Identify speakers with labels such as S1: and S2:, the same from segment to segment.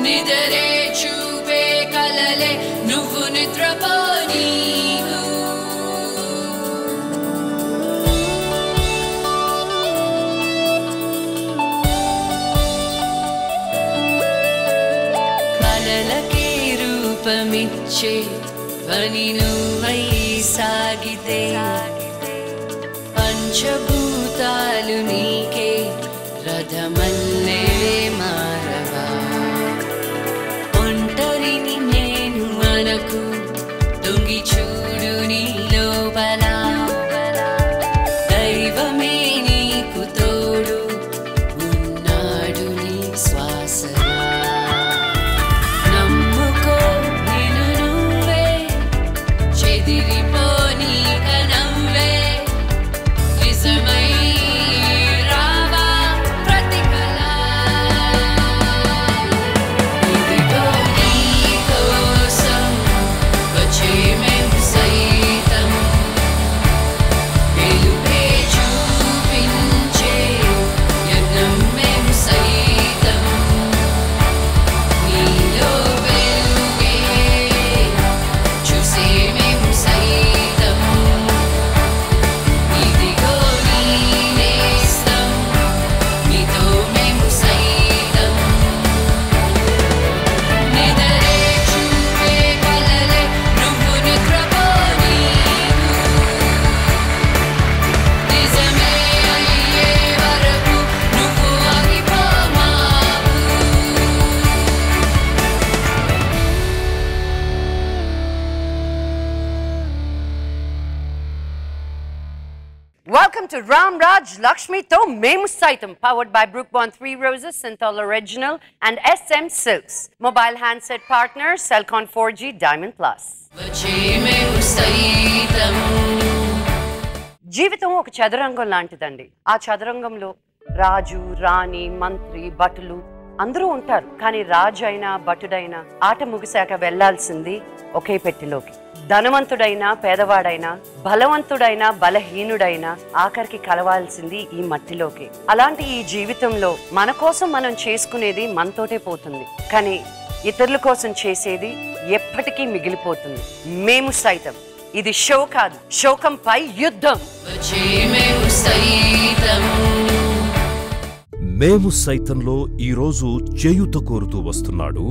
S1: నిదరే చూపే కలలే నువ్వు నిద్రపోనీ కలలకే రూపమిచ్చే పని నువ్వై సాగితే పంచభూతాలు నీకే రథమల్లే మారవా ఒంటరిని నేను మనకు దొంగి చూడు నీ లోపల దైవమే నీకు తోడు ఉన్నాడు నీ శ్వాసలా నమ్ముకో నిన్ను నువ్వే చెదిరిపోనీ కనవ్వే నిజమై
S2: Welcome to Ram Raj Lakshmi To Memu Saitam, powered by Brookbond 3 Roses, Synthol Original and SM Silks. Mobile handset partner, Cellcon 4G Diamond Plus. జీవితం ఒక చదరంగం లాంటిదండి. ఆ చదరంగంలో రాజు, రాణి, మంత్రి, భటులు అందరూ ఉంటారు. కానీ రాజు అయినా భటుడైనా ఆట ముగిశాక వెళ్లాల్సింది ఒకే పెట్టిలోకి. ధనవంతుడైనా పేదవాడైనా బలవంతుడైనా బలహీనుడైనా ఆఖరికి కలవాల్సింది ఈ మట్టిలోకి. అలాంటి ఈ జీవితంలో మన కోసం మనం చేసుకునేది మనతోటే పోతుంది, కానీ ఇతరుల కోసం చేసేది ఎప్పటికీ మిగిలిపోతుంది. మేము సైతం ఇది షో కాదు, శోకంపై యుద్ధం.
S3: మేము సైతంలో ఈరోజు చేయూత కోరుతూ వస్తున్నాడు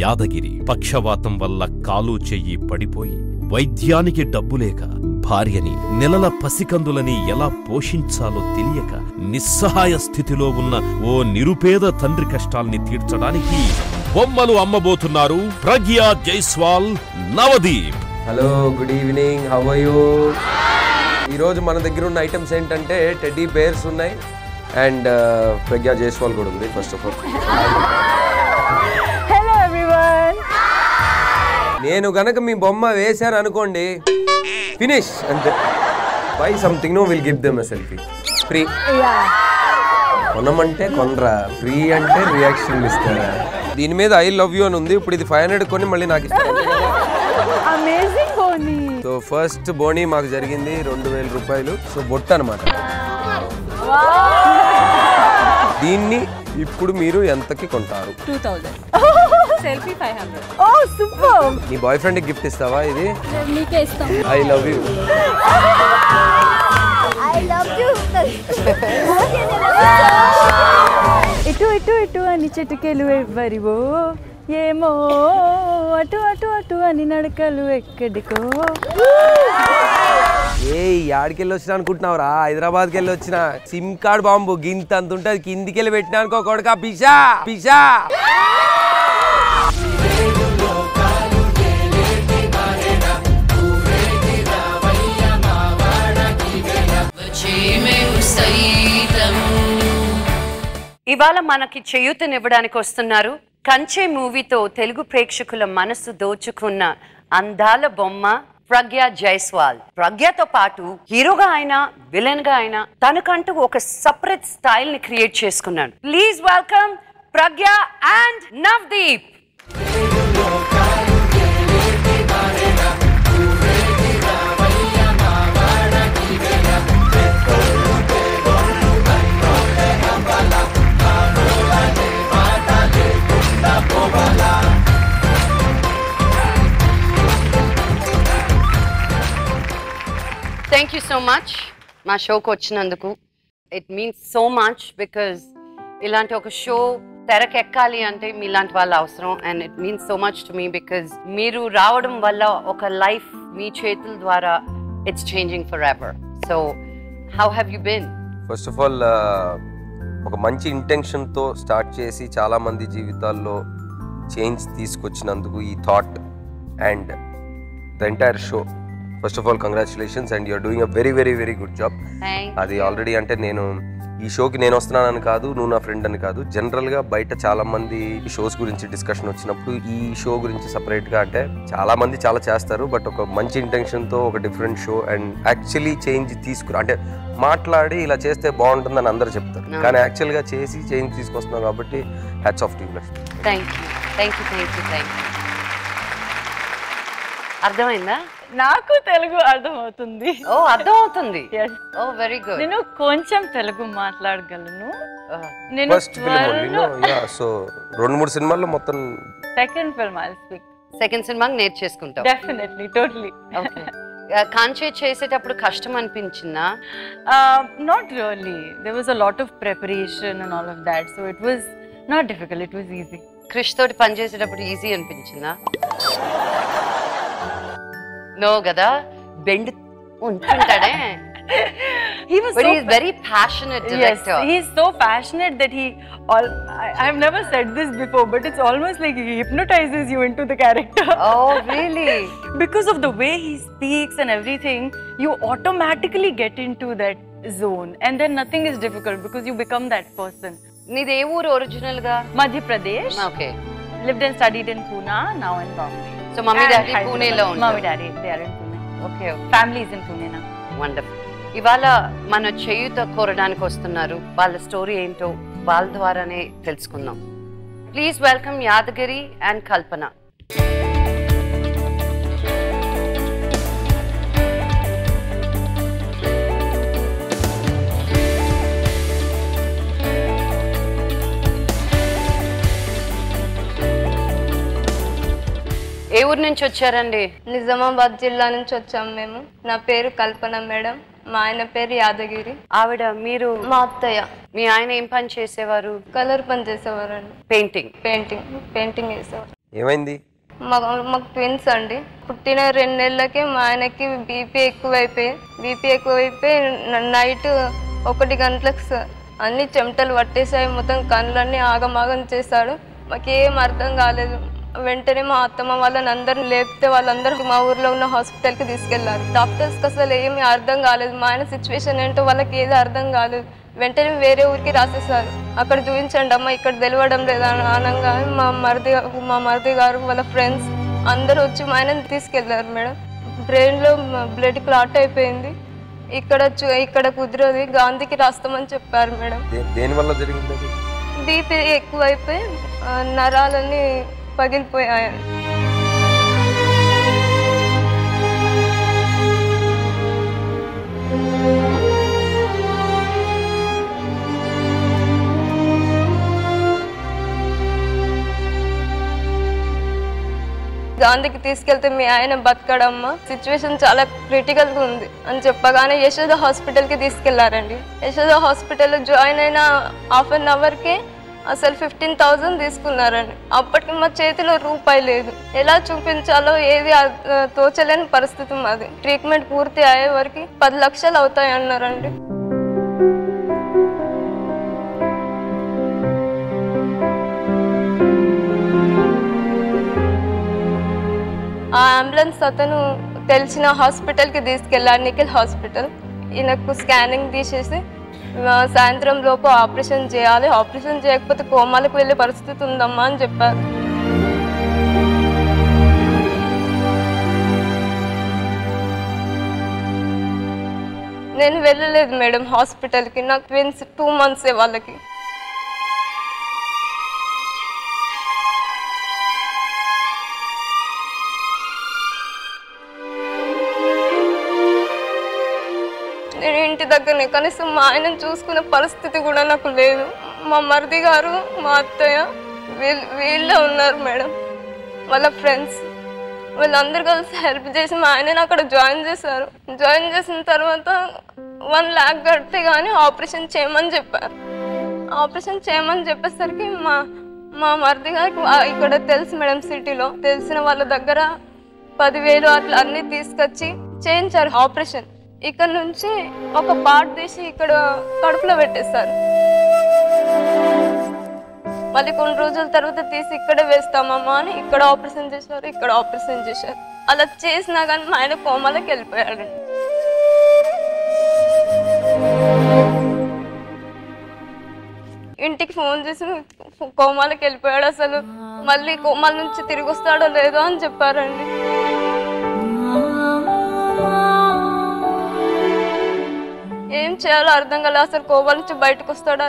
S3: యాదగిరి. పక్షవాతం వల్ల కాలు చెయ్యి పడిపోయి వైద్యానికి డబ్బు లేక భార్యని నెలల పసికందులని ఎలా పోషించాలో తెలియక నిస్సహాయ స్థితిలో ఉన్న ఓ నిరుపేద తండ్రి కష్టాల్ని తీర్చడానికి బొమ్మలు అమ్మబోతున్నారు Pragya Jaiswal, Navdeep.
S4: Hello, good evening, how are you? ఈరోజు మన దగ్గర ఉన్న ఐటమ్స్ ఏంటంటే టెడ్డీ బేర్స్ ఉన్నాయి అండ్ ప్రగ్యా జైస్వాల్ కూడా ఉంది. First of all
S5: hello everyone.
S4: నేను గనక మీ బొమ్మ వేశాను అనుకోండి, ఫినిష్ అంతే. Buy something no will give them a selfie free. కొనమంటే కొనరా, ఫ్రీ అంటే రియాక్షన్ ఇస్తారా? దీని మీద ఐ లవ్ యూ అని ఉంది. ఇప్పుడు ఇది 500 కొని మళ్ళీ నాకు ఇస్తారు.
S5: అమేజింగ్ బోనీ.
S4: సో ఫస్ట్ బోనీ మాకు జరిగింది 2000 రూపాయలు. సో బొట్టు అనమాట. దీన్ని ఇప్పుడు మీరు ఎంతకి కొంటారు?
S5: 2000. సెల్ఫీ 500. ఓ సూపర్.
S4: నీ బాయ్ ఫ్రెండ్ కి గిఫ్ట్ ఇస్తావా? ఇది
S5: నీకే ఇస్తాం.
S4: I love you.
S5: I love you. ఇటు ఇటు ఇటు అని చెట్టుకెళ్ళు ఎవ్వరివో, ఏమో అటు అటు అటు అని నడకలు ఎక్కడికో.
S4: ఏ యాడికెళ్ళి వచ్చినా అనుకుంటున్నావురా? హైదరాబాద్కి వెళ్ళి వచ్చిన. సిమ్ కార్డ్ బాంబు గింత అంత ఉంటుంది, కిందికెళ్ళి పెట్టినా అనుకో కొడుకా, పిషా పిషా.
S2: ఇవాళ మనకి చేయూతనివ్వడానికి వస్తున్నారు కంచె మూవీతో తెలుగు ప్రేక్షకుల మనసు దోచుకున్న అందాల బొమ్మ ప్రగ్యా జైస్వాల్. ప్రగ్యాతో పాటు హీరోగా అయినా విలన్ గా అయినా తనకంటూ ఒక సెపరేట్ స్టైల్ ని క్రియేట్ చేసుకున్నాడు. Please welcome Pragya and Navdeep.
S1: Bobala
S2: so much మా షోకి వచ్చినందుకు. It means so much because ఇలాంటి ఒక షో తెరకెక్కాలి అంటే మీలాంటి వాళ్ళు అవసరం. And it means so much to me because మీరు రావడం వల్ల ఒక లైఫ్ మీ చేతుల ద్వారా it's changing forever. So how have you been?
S4: First of all ఒక మంచి ఇంటెన్షన్తో స్టార్ట్ చేసి చాలామంది జీవితాల్లో చేంజ్ తీసుకొచ్చినందుకు ఈ thought and the entire show, first of all congratulations and you're doing a very very very good job. అది already అంటే నేను ఈ షోకి నేను వస్తున్నానని కాదు, నువ్వు నా ఫ్రెండ్ అని కాదు, జనరల్గా బయట చాలామంది ఈ షోస్ గురించి డిస్కషన్ వచ్చినప్పుడు ఈ షో గురించి సపరేట్గా అంటే చాలామంది చాలా చేస్తారు, బట్ ఒక మంచి ఇంటెన్షన్తో ఒక different show and actually change అంటే మాట్లాడి ఇలా చేస్తే బాగుంటుందని అందరూ చెప్తారు, కానీ యాక్చువల్గా చేసి చేంజ్ తీసుకొస్తున్నాం కాబట్టి hats off to you.
S2: Thank you, thank you, thank you, thank you. అర్థమైందా?
S5: నాకు తెలుగు అర్థమవుతుంది.
S2: ఓ అర్థమవుతుంది. ఓ వెరీ గుడ్.
S5: నేను కొంచెం తెలుగు మాట్లాడగలను. నేను
S4: ఫస్ట్ సో 2-3 సినిమాల్లో మొత్తం
S5: second film I speak.
S2: Second సినిమాకి నేర్చేసుకుంటాం.
S5: Definitely, totally.
S2: ఓకే. కాంచే చేసేటప్పుడు కష్టం అనిపించిందా?
S5: Not really. There was a lot of preparation and all of that, so it was not difficult, it was easy.
S2: Krish తోటి పని చేసేటప్పుడు ఈజీ అనిపించిందా? నో కదా, బెండ్ ఉంటుంటాడే.
S5: He was
S2: But
S5: so
S2: he is very passionate director.
S5: Yes, he is so passionate that I have never said this before, but it's almost like he hypnotizes you into the character.
S2: Oh, really?
S5: Because of the way he speaks and everything, you automatically get into that zone, and then nothing is difficult because you become that person.
S2: నీది ఏ ఊరు original గా?
S5: Madhya Pradesh.
S2: Okay.
S5: Lived and studied in Pune, now in Bombay.
S2: So mummy daddy Pune lo untaru.
S5: Mummy daddy they are in Pune.
S2: Okay.
S5: Family is in Pune now.
S2: Wonderful. ఇవాళ మన చేయూత కోరడానికి వస్తున్నారు. వాళ్ళ story ఏంటో వాళ్ళ ద్వారానే తెలుసుకుందాం. Please welcome Yadagiri and కల్పన. ఏ ఊరు నుంచి వచ్చారండి?
S6: నిజామాబాద్ జిల్లా నుంచి వచ్చాం మేము. నా పేరు కల్పన మేడం, మా ఆయన పేరు యాదగిరి.
S2: ఆవిడ మీరు?
S6: మా అత్తయ్య.
S2: మీ ఆయన ఏం పని చేసేవారు?
S6: కలర్ పని చేసేవారండి.
S2: పెయింటింగ్
S6: పెయింటింగ్ చేసేవారు.
S4: ఏమైంది?
S6: మాకు ట్విన్స్ అండి. పుట్టిన 2 నెలలకే మా ఆయనకి బీపీ ఎక్కువైపోయి నైట్ 1 గంటలకు అన్ని చెమటలు పట్టేసాయి, మొత్తం కళ్ళన్నీ ఆగమాగం చేశాడు. మాకేం అర్థం కాలేదు. వెంటనే మా అత్తమ్మ వాళ్ళని అందరిని లేపితే వాళ్ళందరూ మా ఊర్లో ఉన్న హాస్పిటల్కి తీసుకెళ్లారు. డాక్టర్స్కి అసలు ఏమీ అర్థం కాలేదు, మా ఆయన సిచ్యువేషన్ ఏంటో వాళ్ళకి ఏది అర్థం కాలేదు. వెంటనే వేరే ఊరికి రాసేసారు. అక్కడ చూపించండి అమ్మ, ఇక్కడ తెలియడం లేదా అనగా మా మరిది గారు వాళ్ళ ఫ్రెండ్స్ అందరూ వచ్చి మా ఆయనని తీసుకెళ్లారు మేడం. బ్రెయిన్లో బ్లడ్ క్లాట్ అయిపోయింది, ఇక్కడ కుదరదు, గాంధీకి రాస్తామని చెప్పారు మేడం.
S4: దేనివల్ల జరిగింది?
S6: బీపీ ఎక్కువైపోయి నరాలన్నీ పగిలిపోయాయి. గాంధీకి తీసుకెళ్తే మీ ఆయన బతకడమ్మా, సిచ్యువేషన్ చాలా క్రిటికల్ గా ఉంది అని చెప్పగానే యశోద హాస్పిటల్ కి తీసుకెళ్లారండి. యశోద హాస్పిటల్లో జాయిన్ అయిన హాఫ్ అన్ అవర్ కి అసలు 15,000 తీసుకున్నారండి. అప్పటికి మా చేతిలో రూపాయి లేదు, ఎలా చూపించాలో ఏది తోచలేని పరిస్థితి మాది. ట్రీట్మెంట్ పూర్తి అయ్యే వరకు 10 లక్షలు అవుతాయి అన్నారండి. ఆ అంబులెన్స్ అతను తెలిసిన హాస్పిటల్కి తీసుకెళ్ళారు, నిఖిల్ హాస్పిటల్. ఈయనకు స్కానింగ్ తీసేసి సాయంత్రం లోపు ఆపరేషన్ చేయాలి, ఆపరేషన్ చేయకపోతే కోమాలకు వెళ్ళే పరిస్థితి ఉందమ్మా అని చెప్పారు. నేను వెళ్ళలేదు మేడం హాస్పిటల్కి. నాకు ట్విన్స్ 2 మంత్సే వాళ్ళకి. నేను ఇంటి దగ్గరనే, కనీసం మా ఆయనను చూసుకునే పరిస్థితి కూడా నాకు లేదు. మా మరిది గారు మా అత్తయ్య వీళ్ళే ఉన్నారు మేడం, వాళ్ళ ఫ్రెండ్స్. వీళ్ళందరూ కలిసి హెల్ప్ చేసి మా ఆయనని అక్కడ జాయిన్ చేశారు. జాయిన్ చేసిన తర్వాత 1 lakh కడితే కానీ ఆపరేషన్ చేయమని చెప్పారు. ఆపరేషన్ చేయమని చెప్పేసరికి మా మరిది గారికి ఇక్కడ తెలుసు మేడం, సిటీలో తెలిసిన వాళ్ళ దగ్గర 10,000 అట్లా అన్నీ తీసుకొచ్చి చేయించారు ఆపరేషన్. ఇక్కడ నుంచి ఒక పార్ట్ తీసి ఇక్కడ కడుపులో పెట్టేస్తారు. మళ్ళీ కొన్ని రోజుల తర్వాత తీసి ఇక్కడే వేస్తామమ్మా అని ఇక్కడ ఆపరేషన్ చేశారు, ఇక్కడ ఆపరేషన్ చేశారు. అలా చేసినా కానీ మా ఆయన కోమాలోకి వెళ్ళిపోయాడు. ఇంటికి ఫోన్ చేసి కోమాలోకి వెళ్ళిపోయాడు, అసలు మళ్ళీ కోమాల నుంచి తిరిగి వస్తాడో లేదో అని చెప్పారండి. ఏం చేయాలో అర్థం కాలేదు. అసలు కోమాల నుంచి బయటకు వస్తాడా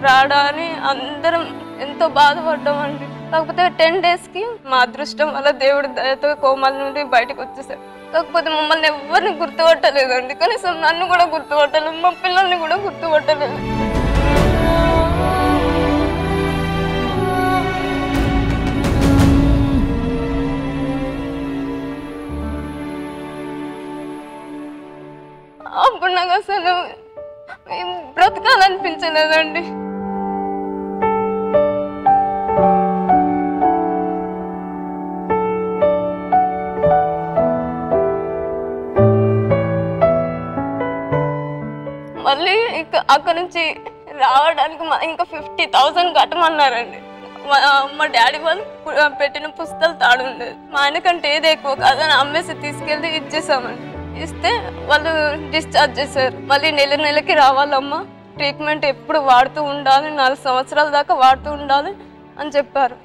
S6: రాడా అని అందరం ఎంతో బాధపడ్డామండి. కాకపోతే 10 daysకి మా అదృష్టం వల్ల దేవుడి దయతో కోమాల నుండి బయటకు వచ్చేసాడు. కాకపోతే మమ్మల్ని ఎవరిని గుర్తుపట్టలేదండి, కనీసం నన్ను కూడా గుర్తుపట్టలేదు, మా పిల్లల్ని కూడా గుర్తుపట్టలేదు. అప్పుడు నాకు అసలు బ్రతకాలనిపించలేదండి. మళ్ళీ అక్కడ నుంచి రావడానికి ఇంకా 50,000 కట్టమన్నారండి. మా డాడీ వాళ్ళు పెట్టిన పుస్తకాలు తాడు ఉండేది, మా ఆయనకంటే ఏది ఎక్కువ కాదని అమ్మేసి తీసుకెళ్ళి ఇచ్చేసామండి. ఇస్తే వాళ్ళు డిశ్చార్జ్ చేశారు. మళ్ళీ నెలకి రావాలమ్మా, ట్రీట్మెంట్ ఎప్పుడు వాడుతూ ఉండాలి, 4 సంవత్సరాల దాకా వాడుతూ ఉండాలి అని చెప్పారు.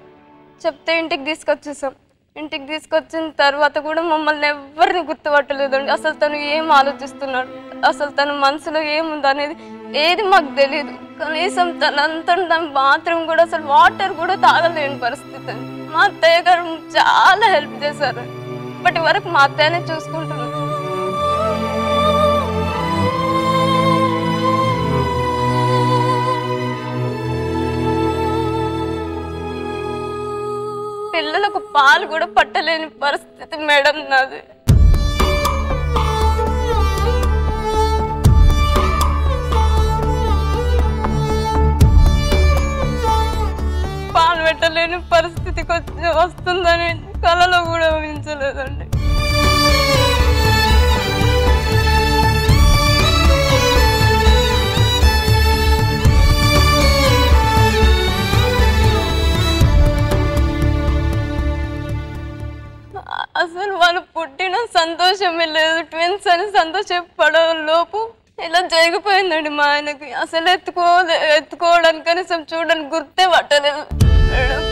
S6: చెప్తే ఇంటికి తీసుకొచ్చేసాం. ఇంటికి తీసుకొచ్చిన తర్వాత కూడా మమ్మల్ని ఎవరిని గుర్తుపట్టలేదండి. అసలు తను ఏం ఆలోచిస్తున్నాడు, అసలు తన మనసులో ఏముంది అనేది ఏది మాకు తెలియదు. కనీసం తనంతా బాత్రూమ్ కూడా అసలు వాటర్ కూడా తాగలేని పరిస్థితి. మా అత్తయ్య గారు చాలా హెల్ప్ చేశారు. ఇప్పటి వరకు మా అత్తయ్యనే చూసుకుంటున్నాను. పిల్లలకు పాలు కూడా పట్టలేని పరిస్థితి మేడం నాది. పాలు పెట్టలేని పరిస్థితికి వస్తుందని కలలో కూడా ఊహించలేదండి. అసలు వాళ్ళు పుట్టిన సంతోషమే లేదు, ట్విన్స్ అని సంతోషపడడం లోపు ఇలా జరిగిపోయిందండి మా ఆయనకి. అసలు ఎత్తుకోవడానికి కనీసం చూడడానికి గుర్తే పట్టలేదు మేడం.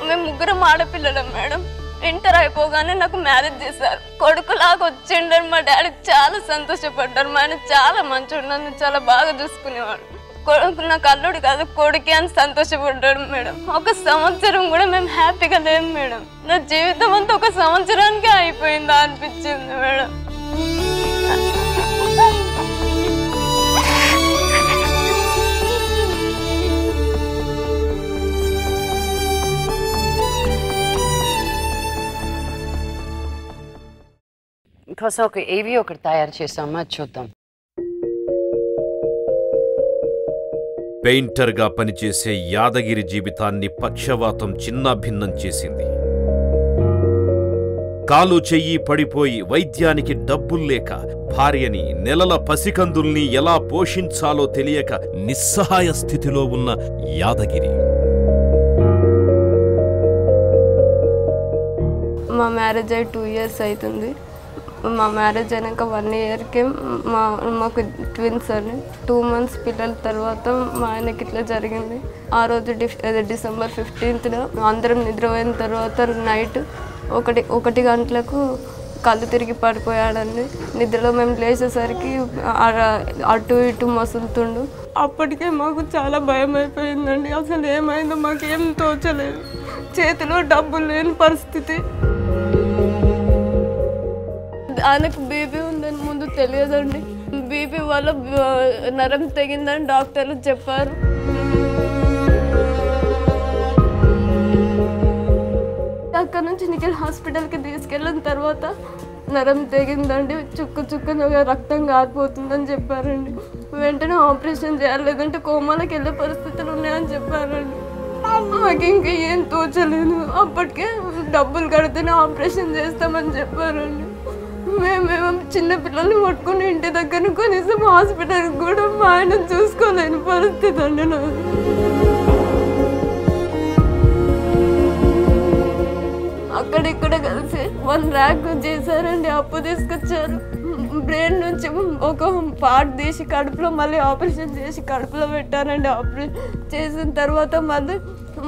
S6: మేము 3 ఆడపిల్లలం మేడం. ఇంటర్ అయిపోగానే నాకు మ్యారేజ్ చేశారు. కొడుకులాగా వచ్చిండని మా డాడీ చాలా సంతోషపడ్డారు. మా ఆయన చాలా మంచివాడు, నన్ను చాలా బాగా చూసుకునేవాడు. కొడుకు నాకు అల్లుడు కాదు కొడుకే అని సంతోషపడ్డాడు మేడం. 1 సంవత్సరం కూడా మేము హ్యాపీగా లేము మేడం. నా జీవితం అంతా 1 సంవత్సరానికే అయిపోయిందా అనిపించింది మేడం.
S2: కోసం ఒక ఏవి ఒకటి తయారు చేసామా చూద్దాం.
S3: పెయింటర్గా పనిచేసే యాదగిరి జీవితాన్ని పక్షవాతం చిన్నాభిన్నం చేసింది. కాలు చెయ్యి పడిపోయి వైద్యానికి డబ్బుల్లేక భార్యని, నెలల పసికందుల్ని ఎలా పోషించాలో తెలియక నిస్సహాయ స్థితిలో ఉన్న యాదగిరి.
S6: మా మ్యారేజ్ అయ్యి 2 years అవుతుంది. మా మ్యారేజ్ అయినాక 1 yearకి మాకు ట్విన్స్ అని 2 months పిల్లల తర్వాత మా ఆయనకి ఇట్లా జరిగింది. ఆ రోజు December 15th అందరం నిద్రపోయిన తర్వాత నైట్ 1 గంటలకు కళ్ళు తిరిగి పడిపోయాడండి. నిద్రలో మేము లేచేసరికి అటు ఇటు మసులుతుండు. అప్పటికే మాకు చాలా భయం అయిపోయిందండి. అసలు ఏమైందో మాకేం తోచలేదు. చేతిలో డబ్బులు లేని పరిస్థితి. ఆయనకు బేబీ ఉందని ముందు తెలియదండి. బీపీ వల్ల నరం తెగిందని డాక్టర్లు చెప్పారు. అక్కడ నుంచి నిఖిల్ హాస్పిటల్కి తీసుకెళ్ళిన తర్వాత నరం తెగిందండి, చుక్క రక్తం కారిపోతుందని చెప్పారండి. వెంటనే ఆపరేషన్ చేయాలి, లేదంటే కోమాలకు వెళ్ళే పరిస్థితులు ఉన్నాయని చెప్పారండి. మాకు ఇంకా ఏం తోచలేదు. అప్పటికే డబ్బులు కడితేనే ఆపరేషన్ చేస్తామని చెప్పారండి. మేము చిన్న పిల్లల్ని పట్టుకుని ఇంటి దగ్గర కనీసం హాస్పిటల్కి కూడా మా ఆయన చూసుకోలేని పరిస్థితి అండి నాకు. అక్కడిక్కడ కలిసి 1 lakh చేశారండి, అప్పు తీసుకొచ్చారు. బ్రెయిన్ నుంచి ఒక పార్ట్ తీసి కడుపులో మళ్ళీ ఆపరేషన్ చేసి కడుపులో పెట్టారండి. ఆపరేషన్ చేసిన తర్వాత మళ్ళీ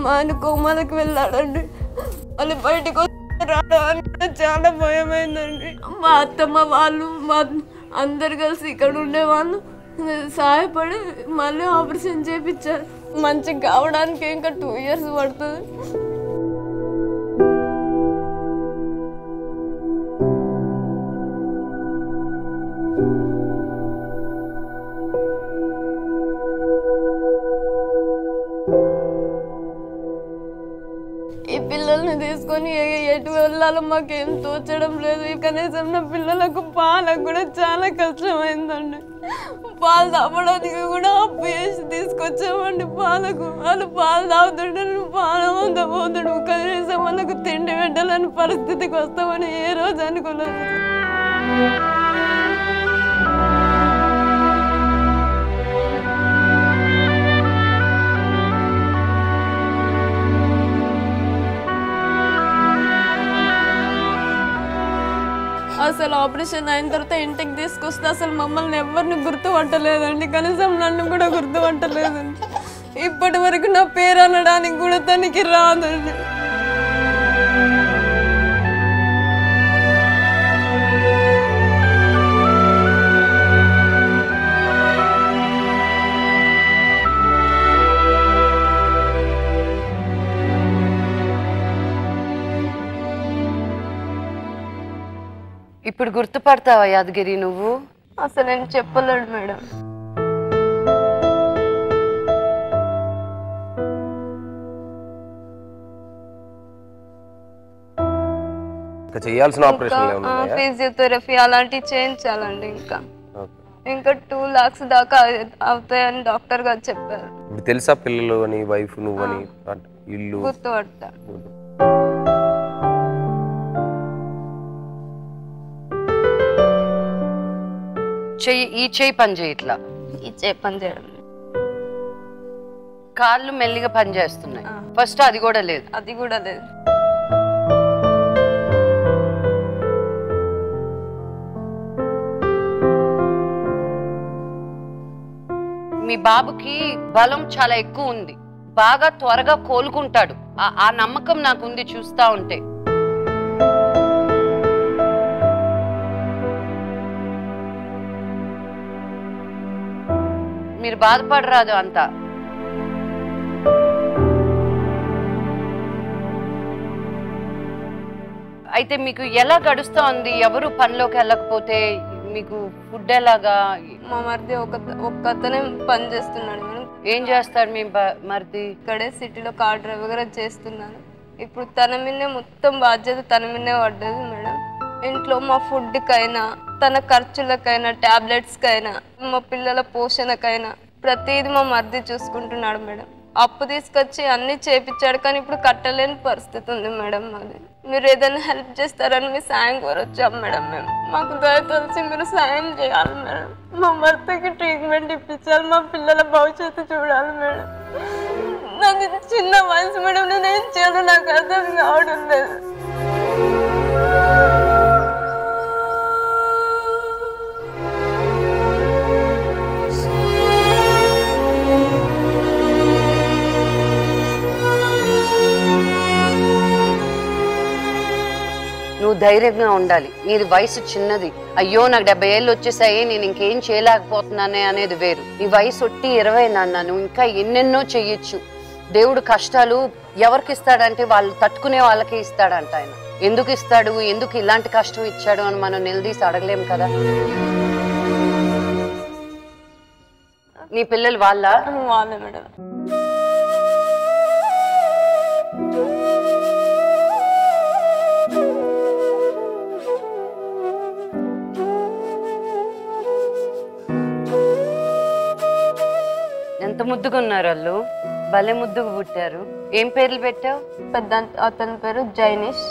S6: మా ఆయన కోమాలకు వెళ్ళాడండి. మళ్ళీ బయటకు రావడానికి చాలా భయమైందండి. మా అత్తమ్మ వాళ్ళు మా అందరు కలిసి ఇక్కడ ఉండేవాళ్ళు సహాయపడి మళ్ళీ ఆపరేషన్ చేయించారు. మంచిగా కావడానికి ఇంకా 2 years పడుతుంది. ఈ పిల్లల్ని తీసుకొని ఎటు వెళ్ళాలో మాకేం తోచడం లేదు. కనీసం నా పిల్లలకు పాలకు కూడా చాలా కష్టమైందండి. పాలు తాగడానికి కూడా అప్పు చేసి తీసుకొచ్చామండి పాలకు. వాళ్ళు పాలు తాగుతుంటే పాలు అంతా పోతాడు. కనీసం వాళ్ళకు తిండి పెట్టాలని పరిస్థితికి వస్తామని ఏ రోజు అనుకోలేదు. అసలు ఆపరేషన్ అయిన తర్వాత ఇంటికి తీసుకొస్తే అసలు మమ్మల్ని ఎవరిని గుర్తుపట్టలేదండి. కనీసం నన్ను కూడా గుర్తుపట్టలేదండి. ఇప్పటి వరకు నా పేరు అనడానికి కూడా తనకి రాదండి.
S2: ఇప్పుడు గుర్తుపడతావా యాదగిరి నువ్వు?
S6: అసలు నేను చెప్పలేడు మేడం.
S4: చేయాల్సిన ఆపరేషన్
S6: ఫిజియోథెరపీ అలాంటివి చేయించాలండి. ఇంకా 2 lakhs దాకా అవుతాయని డాక్టర్ గారు చెప్పారు.
S4: ఇప్పుడు తెలుసా పిల్లలు అని, వైఫ్ నువ్వు అని, ఇల్లు
S6: గుర్తుపడతా.
S2: ఈ చెయ్యి పని చేయట్లా,
S6: ఈ చేయి పని చేయడం,
S2: కాళ్ళు మెల్లిగా పని చేస్తున్నాయి. ఫస్ట్ అది కూడా లేదు.
S6: అది కూడా లేదు.
S2: మీ బాబుకి బలం చాలా ఎక్కువ ఉంది, బాగా త్వరగా కోలుకుంటాడు. ఆ నమ్మకం నాకు ఉంది చూస్తా ఉంటే. మీరు బాధపడరాదు అంతా. అయితే మీకు ఎలా గడుస్తా ఉంది? ఎవరు పనిలోకి వెళ్ళకపోతే మీకు ఫుడ్ ఎలాగా?
S6: మా మరిది ఒక్క అతనే పని చేస్తున్నాడు మేడం.
S2: ఏం చేస్తాడు మీ మరిది?
S6: ఇక్కడే సిటీలో కార్ డ్రైవర్ చేస్తున్నాను. ఇప్పుడు తన మీదే మొత్తం బాధ్యత తన మీదే పడ్డది మేడం. ఇంట్లో మా ఫుడ్కైనా, తన ఖర్చులకైనా, టాబ్లెట్స్కైనా, మా పిల్లల పోషణకైనా ప్రతిదీ మా మరిది చూసుకుంటున్నాడు మేడం. అప్పు తీసుకొచ్చి అన్నీ చేపించాడు, కానీ ఇప్పుడు కట్టలేని పరిస్థితి ఉంది మేడం. మాది మీరు ఏదైనా హెల్ప్ చేస్తారని మీ సాయం కోరొచ్చాం మేడం. మేము మాకు దయతలిసి మీరు సాయం చేయాలి మేడం. మా భర్తకి ట్రీట్మెంట్ ఇప్పించాలి, మా పిల్లల భవిష్యత్తు చూడాలి మేడం. నాది చిన్న వయసు మేడం, నేను ఏం చేయాలో నాకు అర్థం కావడం లేదు.
S2: నువ్వు ధైర్యంగా ఉండాలి. నీది వయసు చిన్నది. అయ్యో నాకు 70 ఏళ్ళు వచ్చేసాయి, నేను ఇంకేం చేయలేకపోతున్నానే అనేది వేరు. నీ వయసు ఒట్టి 20 నాన్న, నువ్వు ఇంకా ఎన్నెన్నో చెయ్యొచ్చు. దేవుడు కష్టాలు ఎవరికి ఇస్తాడంటే వాళ్ళు తట్టుకునే వాళ్ళకే ఇస్తాడంట. ఆయన ఎందుకు ఇస్తాడు, ఎందుకు ఇలాంటి కష్టం ఇచ్చాడు అని మనం నిలదీసి అడగలేము కదా. నీ పిల్లలు వాళ్ళ?
S6: వాళ్ళే మేడం.
S2: ఎంత ముద్దుగా ఉన్నారు వాళ్ళు, భలే ముద్దుగా పుట్టారు. ఏం పేర్లు పెట్టావు?
S6: పెద్ద అతని పేరు జైనిష్.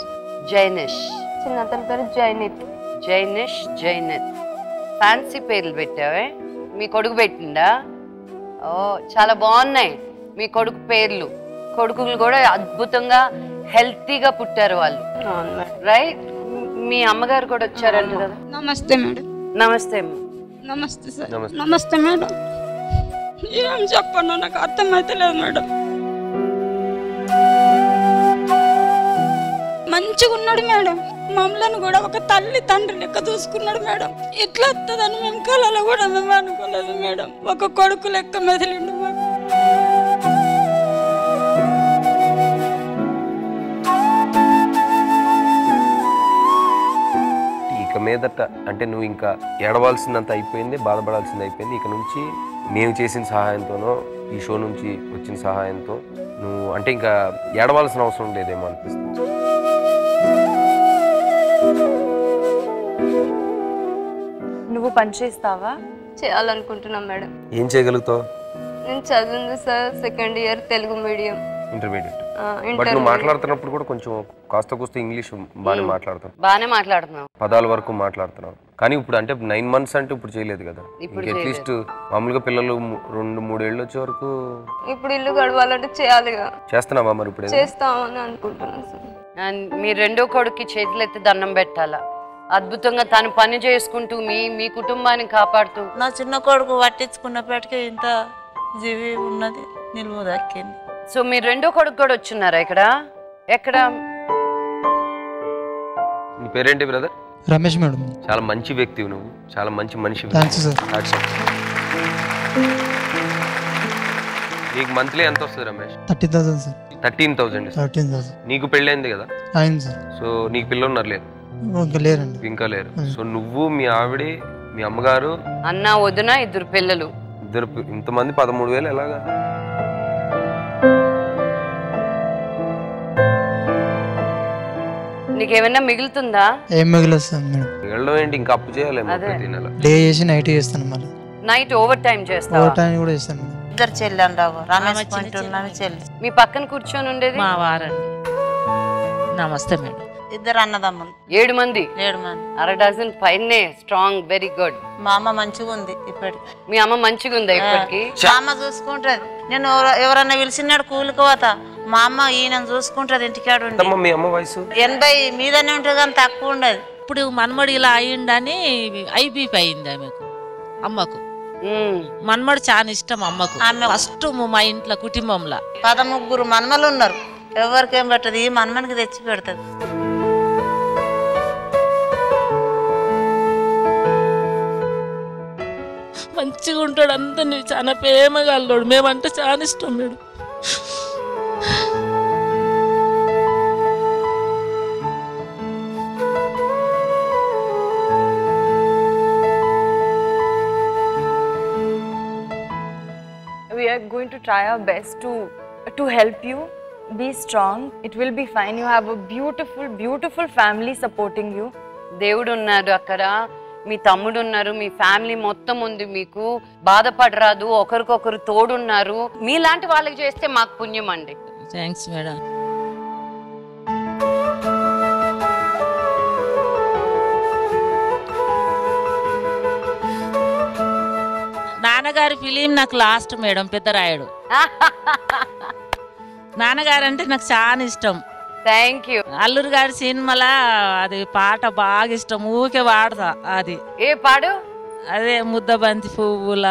S2: జైనిష్.
S6: చిన్న అతని పేరు జైనిత్.
S2: జైనిష్, జైనిత్. ఫ్యాన్సీ పేర్లు పెట్టావే. మీ కొడుకు పెట్టిందా? ఓ చాలా బాగున్నాయి మీ కొడుకు పేర్లు. కొడుకులు కూడా అద్భుతంగా హెల్తీగా పుట్టారు వాళ్ళు, రైట్? మీ అమ్మగారు కూడా వచ్చారంట కదా.
S7: నమస్తే మేడం.
S2: నమస్తే.
S7: నమస్తే సార్. నమస్తే మేడం. ఏం చెప్పను నాకు అర్థమైతలేదు మేడం. మంచిగా ఉన్నాడు మేడం. మమ్మల్ని కూడా ఒక తల్లి తండ్రి లెక్క చూసుకున్నాడు మేడం. ఇట్లా వస్తుందని మేము కళలో కూడా మేము అనుకోలేదు మేడం. ఒక కొడుకు లెక్క మెదిలిండు మాకు.
S4: ఇక మీదట అంటే నువ్వు ఇంకా ఏడవాల్సిందంత అయిపోయింది, బాధపడాల్సింది అయిపోయింది. ఇక నుంచి మేము చేసిన సహాయంతోనో ఈ షో నుంచి వచ్చిన సహాయంతో నువ్వు అంటే ఇంకా ఏడవాల్సిన అవసరం లేదేమో అనిపిస్తుంది.
S5: నువ్వు పని చేస్తావా?
S6: చేయాలనుకుంటున్నాం మేడం.
S4: ఏం చేయగలుగుతావు?
S6: నేను చదివింది sir second year Telugu medium,
S4: intermediate. But నువ్వు మాట్లాడుతున్నప్పుడు కూడా కొంచెం కాస్త కూస్త ఇంగ్లీష్ బాగానే మాట్లాడుతావు.
S2: బాగానే మాట్లాడుతున్నావు,
S4: పదాల వరకు మాట్లాడుతున్నావు. కానీ ఇప్పుడు అంటే 9 months అంటే ఇప్పుడు చేయలేదు కదా. అట్లీస్ట్ మామూలుగా పిల్లలు 2-3 ఏళ్ళు వచ్చే వరకు
S6: ఇప్పుడు ఇల్లు గడవాలంటే చేయాలిగా.
S4: చేస్తున్నావా మరి? ఇప్పుడు
S6: చేస్తామని అనుకుంటున్నాను సార్.
S2: మీ రెండో కొడుక్కి చేతులెత్తి దండం పెట్టాలా. అద్భుతంగా తను పని చేసుకుంటూ మీ కుటుంబాన్ని కాపాడుతూ.
S8: నా చిన్న కొడుకు పట్టించుకున్నప్పటికీ ఇంత జీవి ఉన్నది, నిలువ దక్కింది.
S2: సో మీరు రెండో కొడుకు కూడా వచ్చున్నారా ఇక్కడ? ఎక్కడ?
S4: నీ పేరేంటి బ్రదర్?
S9: రమేష్ మేడం.
S4: చాలా మంచి వ్యక్తి నువ్వు, చాలా మంచి మనిషి. నీకు మంత్లీ ఎంత వస్తుంది రమేష్?
S9: 13,000 సార్.
S4: 13,000. నీకు పెళ్ళైంది కదా?
S9: అయింది సార్.
S4: సో నీకు పిల్లలు ఉన్నారు? లేదు, ఇంకా లేరు. సో నువ్వు, మీ ఆవిడ, మీ అమ్మగారు,
S2: అన్న వదిన, 2 పిల్లలు.
S4: ఇంతమంది 13,000 ఎలాగా?
S2: నీకేమైనా మిగులుతుందా?
S9: ఏం మిగలదు సార్ మేడం.
S4: మిగలడం ఏంటి, ఇంకా అప్పు చేయాలేమో ప్రతి నెల.
S9: డే చేసి నైట్ చేస్తాను, మళ్ళీ
S2: నైట్ ఓవర్ టైం చేస్తావా?
S9: ఓవర్ టైం కూడా చేస్తాను.
S8: ఇద్దరు చెల్లి అంటావు, రమేష్ చెల్లి.
S2: మీ పక్కన కూర్చొని ఉండేది
S10: మా వారండి. నమస్తే మేడం.
S8: 2 అన్నదమ్ములు.
S2: 7 మంది.
S8: 7 మంది.
S2: 1/2 డజన్ పైనే. Strong, very good.
S8: మా అమ్మ మంచిగా ఉంది ఇప్పటికి.
S2: మీ అమ్మ మంచిగా ఉందా ఇప్పటికి?
S8: మా అమ్మ చూసుకుంటది. నేను ఎవరన్నా పిలిచినాడు కూలికి పోతా, మా అమ్మ ఈయన చూసుకుంటది ఇంటికాడు.
S4: మీ అమ్మ వయసు
S8: 80 మీదనే ఉంటుంది కానీ తక్కువ ఉండదు.
S10: ఇప్పుడు మన్మడు ఇలా అయ్యిండని ఐబీపీ అయింది ఆమెకు, అమ్మకు. మన్మడు చాలా ఇష్టం అమ్మకు. ఫస్ట్ మా ఇంట్లో కుటుంబంలో
S8: 13 మన్మలు ఉన్నారు. ఎవరికేం పెట్టదు, ఈ మన్మనికి తెచ్చి పెడతది.
S10: మంచిగా ఉంటాడు, అందరినీ చాలా ప్రేమగా అల్లాడు. మేమంటే చాలా ఇష్టం madam.
S5: We are going to try our best to help you. Be strong. It will be fine. You have a beautiful family supporting you.
S2: దేవుడు ఉన్నారు అక్కడ, మీ తమ్ముడు ఉన్నారు, మీ ఫ్యామిలీ మొత్తం ఉంది. మీకు బాధపడరాదు, ఒకరికొకరు తోడున్నారు. మీలాంటి వాళ్ళకి చేస్తే మాకు పుణ్యం అండి.
S10: Thanks madam. నాన్నగారి ఫిలిం నాకు లాస్ట్ మేడం, పెద్దరాయుడు. నాన్నగారు అంటే నాకు చాలా ఇష్టం.
S2: Thank you.
S10: అల్లూరు గారి సినిమాల అది పాట బాగా ఇష్టం, ఊకే వాడతా. అది
S2: ఏ పాడు?
S10: అదే ముద్దబంతి పువ్వుల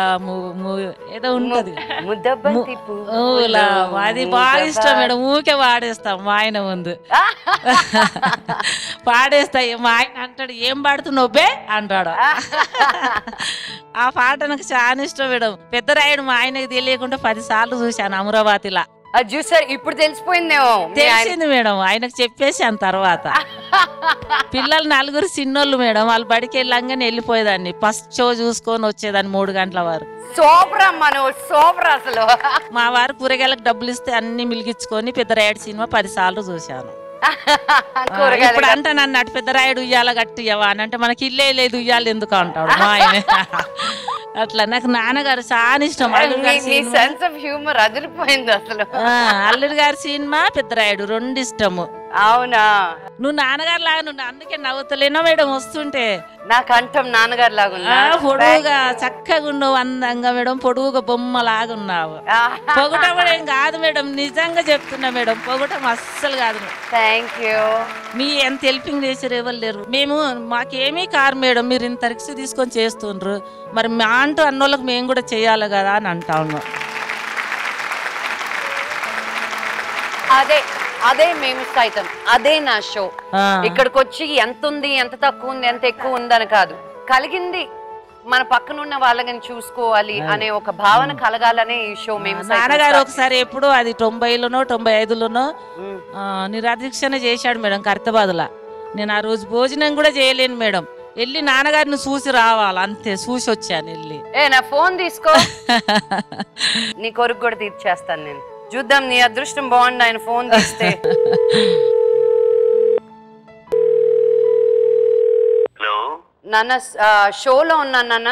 S10: ఏదో ఉంటది,
S2: ముద్దబంతి
S10: పువ్వుల. అది బాగా ఇష్టం మేడం, ఊకే వాడేస్తాం మా ఆయన ముందు. పాడేస్తాయి. మా ఆయన అంటాడు, ఏం పాడుతున్నావు బే అంటాడు. ఆ పాట నాకు చాలా ఇష్టం మేడం. పెద్దరాయుడు మా ఆయనకి తెలియకుండా 10 సార్లు చూశాను అమరావతిలా.
S2: అది చూసారు, ఇప్పుడు తెలిసిపోయిందేమో.
S10: తెలిసింది మేడం, ఆయనకు చెప్పేసాను తర్వాత. పిల్లలు 4 చిన్నోళ్ళు మేడం, వాళ్ళు బడికి వెళ్ళంగానే వెళ్ళిపోయేదాన్ని. ఫస్ట్ షో చూసుకొని వచ్చేదాన్ని 3 గంటల వరకు.
S2: సూపర్ అమ్మా, నువ్వు సూపర్ అసలు.
S10: మా వారు కూరగాయలకు డబ్బులు ఇస్తే అన్ని మిలిగించుకొని పెద్దరాయుడు సినిమా 10 సార్లు చూశాను. ఇప్పుడు అంట నన్ను అటు పెద్దరాయుడు ఉయ్యాల గట్టియవా అని అంటే, మనకి ఇల్లే లేదు ఉయ్యాలి ఎందుకు అంటాడు మా ఆయన. అట్లా నాకు నాన్నగారు చాలా ఇష్టం.
S2: సెన్స్ ఆఫ్ హ్యూమర్ అదిరిపోయింది అసలు.
S10: అల్లుడు గారి సినిమా పెద్దరాయుడు 2 ఇష్టము.
S2: అవునా?
S10: నువ్వు నాన్నగారు లాగా నువ్వు, అందుకే నవ్వుతలేనో మేడం వస్తుంటే.
S2: నా కంఠం నాన్నగారు లాగా
S10: పొడుగుగా చక్కగా ఉన్నావు, అందంగా మేడం, పొడుగుగా బొమ్మ లాగా ఉన్నావు. పొగటం కాదు మేడం, నిజంగా చెప్తున్నా మేడం, పొగటం అస్సలు కాదు.
S2: Thank you.
S10: మీ ఎంత హెల్పింగ్ నేచర్ ఎవరు లేరు. మేము మాకేమీ కారు మేడం, మీరు ఇంత రిక్స్ తీసుకొని చేస్తుండ్రు, మరి మా అంటూ అన్నోళ్ళకి మేము కూడా చేయాలి కదా అని అంటా ఉన్నాం.
S2: అదే మేము సైతం, అదే నా షో. ఇక్కడికి వచ్చి ఎంత ఉంది, ఎంత తక్కువ ఉంది, ఎంత ఎక్కువ ఉందని కాదు, కలిగింది మన పక్కనున్న వాళ్ళని చూసుకోవాలి అనే ఒక భావన కలగాలనే ఈ షో మేము.
S10: నాన్నగారు ఒకసారి ఎప్పుడు అది 90లోనో 95లోనో నిరాదీక్షణ చేశాడు మేడం ఖైరతాబాద్లో. నేను ఆ రోజు భోజనం కూడా చేయలేను మేడం, వెళ్ళి నాన్నగారిని చూసి రావాలి అంతే, చూసి వచ్చాను వెళ్ళి.
S2: నా ఫోన్ తీసుకో, నీ కొరకు కూడా తీర్చేస్తాను నేను. చూద్దాం, నీ అదృష్టం బాగుంది ఆయన ఫోన్ తీస్తే. నాన్న షోలో ఉన్నాను నాన్న.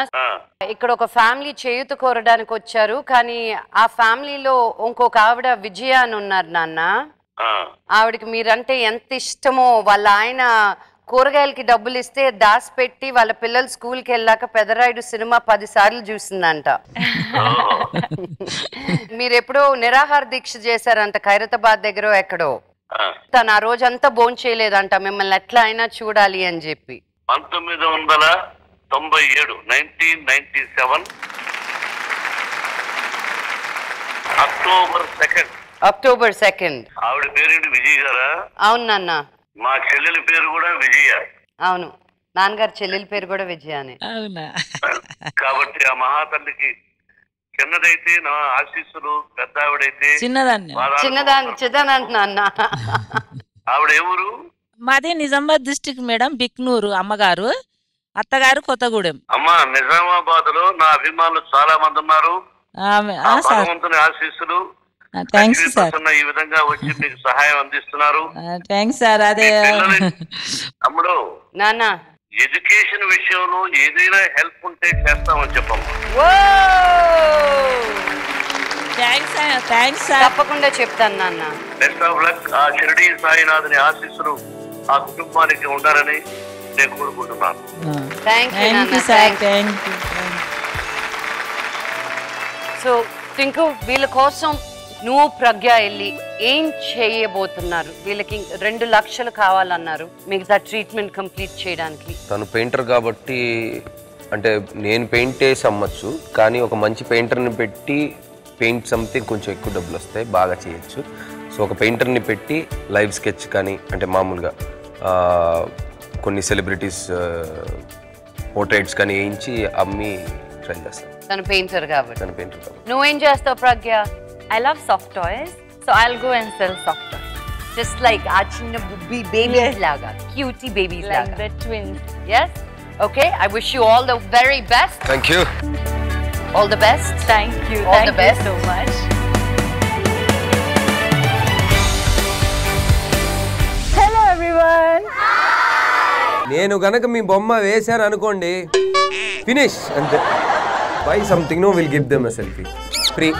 S2: ఇక్కడ ఒక ఫ్యామిలీ చేయూత కోరడానికి వచ్చారు, కానీ ఆ ఫ్యామిలీలో ఇంకొక ఆవిడ విజయ అని ఉన్నారు నాన్న. ఆవిడకి మీరంటే ఎంత ఇష్టమో, వాళ్ళ ఆయన కూరగాయలకి డబ్బులు ఇస్తే దాచిపెట్టి వాళ్ళ పిల్లలు స్కూల్కి వెళ్ళాక పెదరాయుడు సినిమా 10 సార్లు చూసిందంట. మీరు ఎప్పుడో నిరాహార దీక్ష చేశారంట ఖైరతాబాద్ దగ్గర ఎక్కడో. తను ఆ రోజంతా భోజనం చేయలేదంట, మిమ్మల్ని ఎట్లా అయినా చూడాలి అని చెప్పి.
S11: 1997
S2: అక్టోబర్ 2
S11: ఆవిడ పేరేంటి? విజయ్ గారా?
S2: అవును నాన్న.
S11: మా చెల్లెలి పేరు కూడా విజయ.
S2: అవును, నాన్నగారు చెల్లెలి పేరు కూడా విజయ అని.
S11: కాబట్టి ఆ మహాతల్లికి చిన్నదైతే నా ఆశీస్సులు, పెద్ద ఆవిడైతే
S2: చిన్నదాన్ని నాన్న.
S11: ఆవిడ ఎవరు?
S10: మాది నిజామాబాద్ డిస్ట్రిక్ట్ మేడం, బిక్నూరు అమ్మగారు, అత్తగారు కొత్తగూడెం.
S11: అమ్మా, నిజామాబాద్ లో నా అభిమానులు చాలా మంది ఉన్నారు. భగవంతుని ఆశీస్సులు ఈ విధంగా వచ్చి మీకు సహాయం అందిస్తున్నారు.
S10: Thanks sir. అదే
S11: అమ్ముడు
S2: నాన్న,
S11: ఎడ్యుకేషన్ విషయంలో ఏదైనా హెల్ప్ ఉంటే చేస్తామని చెప్పమ్మా.
S2: తప్పకుండా చెప్తాను నాన్న.
S11: Best of luck. ఆ షిరిడి సాయినాథుని ఆశీస్సులు ఆ కుటుంబానికి ఉండాలని నేను కోరుకుంటున్నాను.
S2: సో టింకు, వీళ్ళ కోసం నువ్వు ప్రజ్ఞ వెళ్ళి ఏం చేయబోతున్నారు? వీళ్ళకి 2 లక్షలు కావాలన్నారు మిగతా ట్రీట్మెంట్ కంప్లీట్ చేయడానికి.
S4: తను పెయింటర్ కాబట్టి, అంటే నేను పెయింట్ వేసి అమ్మచ్చు, కానీ ఒక మంచి పెయింటర్ని పెట్టి పెయింట్ సంథింగ్ కొంచెం ఎక్కువ డబ్బులు వస్తాయి, బాగా చేయొచ్చు. సో ఒక పెయింటర్ని పెట్టి లైవ్ స్కెచ్ కానీ, అంటే మామూలుగా కొన్ని సెలబ్రిటీస్ పోర్ట్రేట్స్ కానీ వేయించి అమ్మి ట్రై చేస్తాను.
S2: తను పెయింటర్ కాబట్టి. నువ్వేం చేస్తావు ప్రజ్ఞ?
S5: I love soft toys, so I'll go and sell soft toys.
S2: Just like our chinna bubbi babies laga, cutie babies
S5: like
S2: laga.
S5: the twins.
S2: Yes? Okay, I wish you all the very best.
S4: Thank you.
S2: All the best.
S5: Thank you.
S2: All the best.
S5: Thank you so much. Hello everyone.
S4: నేను గనక మీ బొమ్మ వేశాను అనుకోండి, finish అంతే. Buy something, no will give them a selfie free.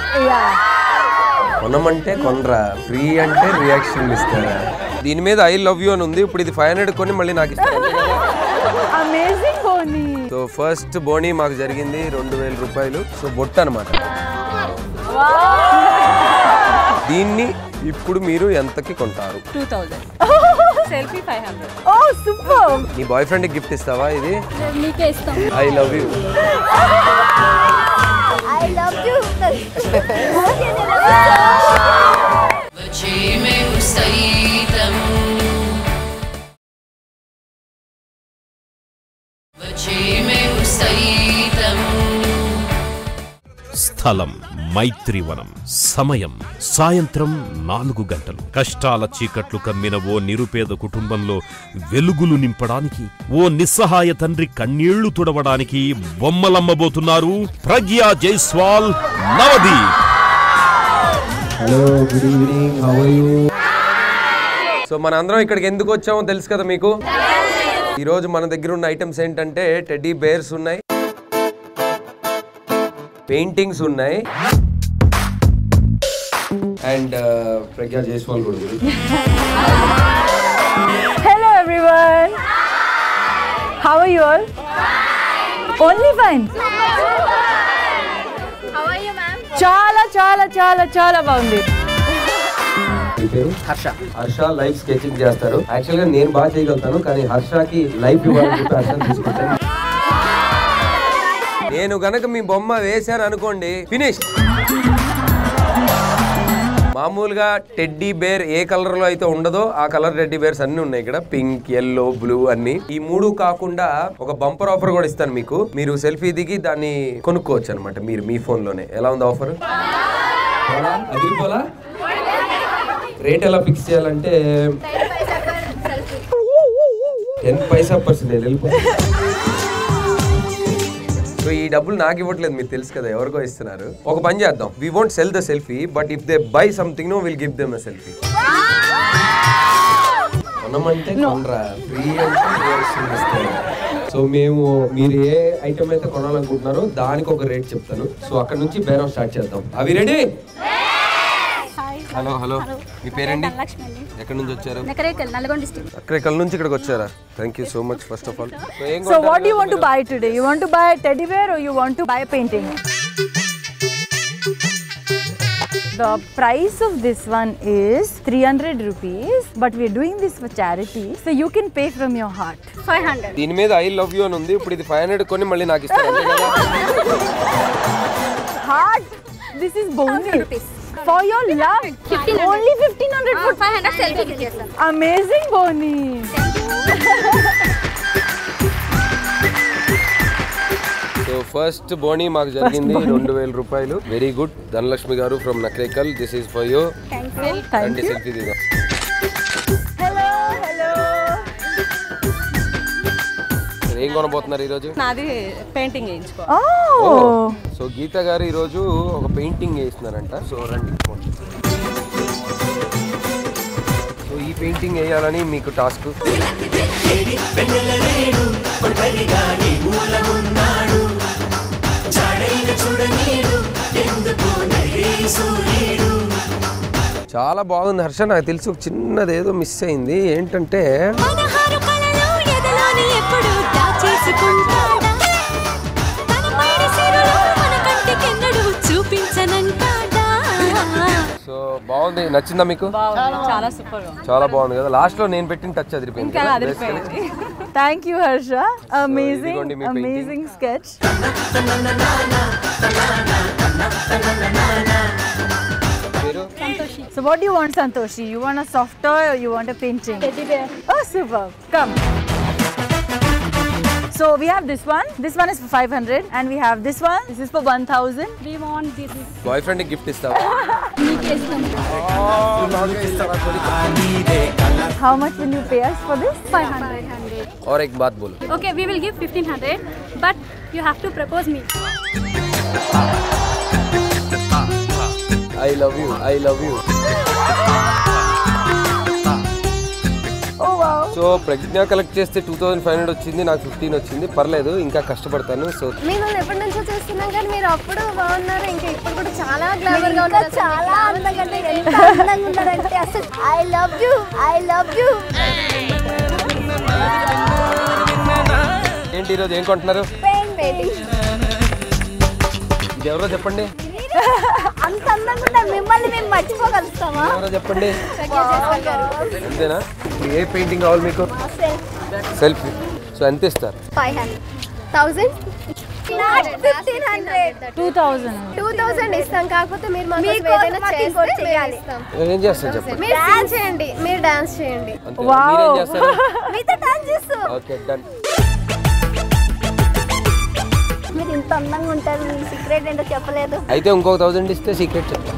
S4: కొనమంటే కొనరా, free అంటే రియాక్షన్ ఇస్తారా? దీని మీద ఐ లవ్ యూ అని ఉంది. ఇప్పుడు ఇది 500 కొని మళ్ళీ నాకు ఇస్తారు.
S5: అమేజింగ్ బోనీ.
S4: సో ఫస్ట్ బోనీ మాకు జరిగింది 2000 రూపాయలు. సో బొట్టు అనమాట. దీన్ని ఇప్పుడు మీరు ఎంతకి కొంటారు?
S5: 2000. సెల్ఫీ 500. ఓ సూపర్.
S4: నీ బాయ్ ఫ్రెండ్ కి గిఫ్ట్ ఇస్తావా? ఇది
S5: నీకే ఇస్తాం.
S4: I love you.
S5: I love you.
S3: స్థలం మైత్రివనం. సమయం సాయంత్రం 4 గంటలు. కష్టాల చీకట్లు కమ్మిన ఓ నిరుపేద కుటుంబంలో వెలుగులు నింపడానికి, ఓ నిస్సహాయ తండ్రి కన్నీళ్లు తుడవడానికి బొమ్మలమ్మబోతున్నారు Pragya Jaiswal, Navdeep.
S4: Hello, good evening, how are you? So మన అందరం ఇక్కడికి ఎందుకు వచ్చామో తెలుసు కదా మీకు. ఈరోజు మన దగ్గర ఉన్న ఐటమ్స్ ఏంటంటే టెడ్డీ బేర్స్ ఉన్నాయి, పెయింటింగ్స్ ఉన్నాయి, అండ్ ప్రజ్ఞా జైస్వాల్ కూడా ఉంది.
S5: Hello everyone. How are you all? Only fine. How are you ma'am? చాలా చాలా చాలా చాలా బాగుంది.
S4: హర్ష లైఫ్ స్కెచింగ్ చేస్తారు. యాక్చువల్ గా నేను బాగా చేయగలుగుతాను, కానీ హర్షకి లైఫ్ ఇవ్వాలని చెప్పి హర్షని తీసుకుంటాను. నేను గనక మీ బొమ్మ వేశాను అనుకోండి, ఫినిష్. మామూలుగా టెడ్డీ బేర్ ఏ కలర్ లో అయితే ఉండదో ఆ కలర్ టెడ్డీ బేర్స్ అన్ని ఉన్నాయి ఇక్కడ. పింక్, ఎల్లో, బ్లూ అన్ని. ఈ 3 కాకుండా ఒక బంపర్ ఆఫర్ కూడా ఇస్తాను మీకు. మీరు సెల్ఫీ దిగి దాన్ని కొనుక్కోవచ్చు అనమాట మీరు మీ ఫోన్ లోనే. ఎలా ఉంది ఆఫర్? అదిరిపోలా? రేట్ ఎలా ఫిక్స్ చేయాలంటే 10 పైసా పర్సెంటేజ్ వెళ్ళిపోతుంది. సో ఈ డబ్బులు నాకు ఇవ్వట్లేదు, మీరు తెలుసు కదా, ఎవరికో ఇస్తున్నారు. ఒక పని చేద్దాం, we won't sell the selfie, but if they buy something no will give them a selfie. కొనమంటే కొనరా, ఫ్రీ అంటే ఇస్తారు. సో మీరు ఏ ఐటమ్ అయితే కొనాలనుకుంటున్నారో దానికి ఒక రేట్ చెప్తాను. సో అక్కడ నుంచి బేరం స్టార్ట్ చేద్దాం. అవి రెడీ? హలో హలో, మీ పేరండి? ఎక్కడి నుంచి వచ్చారు?
S5: నల్గొండ డిస్ట్రిక్ట్.
S4: నకరేకల్ నుంచి ఇక్కడికి వచ్చారా? Thank you so much first of all.
S5: So what do you want to buy today? You want to buy a teddy bear or you want to buy a painting? The price of this one is 300 rupees, but we are doing this for charity, so you can pay from your heart. 500.
S4: దీని మీద I love you అని ఉంది. ఇప్పుడు ఇది 500 కొని మళ్ళీ నాకు ఇస్తారు అంతే కదా?
S5: Heart. This is bonus. For your love. 1500. Only 1500 for 500 selfie. Amazing Boni.
S4: So first బోనీ మాకు జరిగింది 2000 రూపాయలు. Very good. ధనలక్ష్మి గారు from Nakrekal, this is for you. Thank you. Selfie దిగా.
S5: Hello hello.
S4: ఏం కొనబోతున్నారు ఈరోజు?
S12: నాది పెయింటింగ్ వేయించుకో.
S4: సో గీత గారు ఈరోజు ఒక పెయింటింగ్ వేస్తున్నారంట. సో రండి. సో ఈ పెయింటింగ్ వేయాలని మీకు టాస్క్. చాలా బాగుంది హర్ష. నాకు తెలిసి ఒక చిన్నది ఏదో మిస్ అయింది. ఏంటంటే సో బాగుంది. నచ్చిందా మీకు?
S5: చాలా సూపర్.
S4: చాలా బాగుంది కదా. లాస్ట్ లో నేను పెట్టిన టచ్ అదిరిపోయింది.
S5: Thank you Harsha. Amazing sketch. So what do you want, Santoshi? You want a soft toy or you want a painting? Teddy bear. Oh, super. Come. So we have this one. This one is for 500, and we have this one. This is for 1000. We want this.
S4: Boyfriend gift istawa?
S5: How much will you pay us for this?
S12: 500.
S4: और एक बात बोलो.
S12: Okay, we will give 1500, but you have to propose me.
S4: I love you. I love you.
S5: Oh wow.
S4: So Pragya collect చేస్తే 2500 వచ్చింది, నాకు 15 వచ్చింది. పర్లేదు, ఇంకా కష్టపడతాను. సో
S13: మేము ఎప్పటి నుంచో చేస్తున్నాం, కానీ మీరు అప్పుడు బాగున్నారు, ఇంకా ఇప్పుడు కూడా చాలా గ్లామర్ గా ఉన్నారు, చాలా అందంగా ఉన్నారంటే అసలు I love you. I love you.
S4: ఏంటి ఈరోజు ఏం కొంటున్నారు?
S13: పెయింటింగ్.
S4: ఇది ఎవరో చెప్పండి.
S13: అంత అందంగా ఉన్నారు, మిమ్మల్ని మేము మర్చిపోగలుగుతామా?
S4: ఎవరో చెప్పండి. అంతేనా? ఏ పెయింటింగ్ కావాలి మీకు? సెల్ఫీ. సో ఎంత ఇస్తారు?
S13: 500. 1000. 2000 ఇస్తాం. కాకపోతే మీరు మాకు ఏదైనా చేయాలి.
S4: ఏం చేస్తారు చెప్పండి.
S13: మీరు డాన్స్ చేయండి. మీరు డాన్స్ చేయండి.
S4: మీరేం చేస్తారు?
S13: మీతో డాన్స్ చేస్తాం.
S4: Okay, done.
S13: మీరు ఇంత అందంగా ఉంటారు, మీ సీక్రెట్ ఏంటో చెప్పలేదు.
S4: అయితే ఇంకొక 1000 ఇస్తే సీక్రెట్ చెప్తా.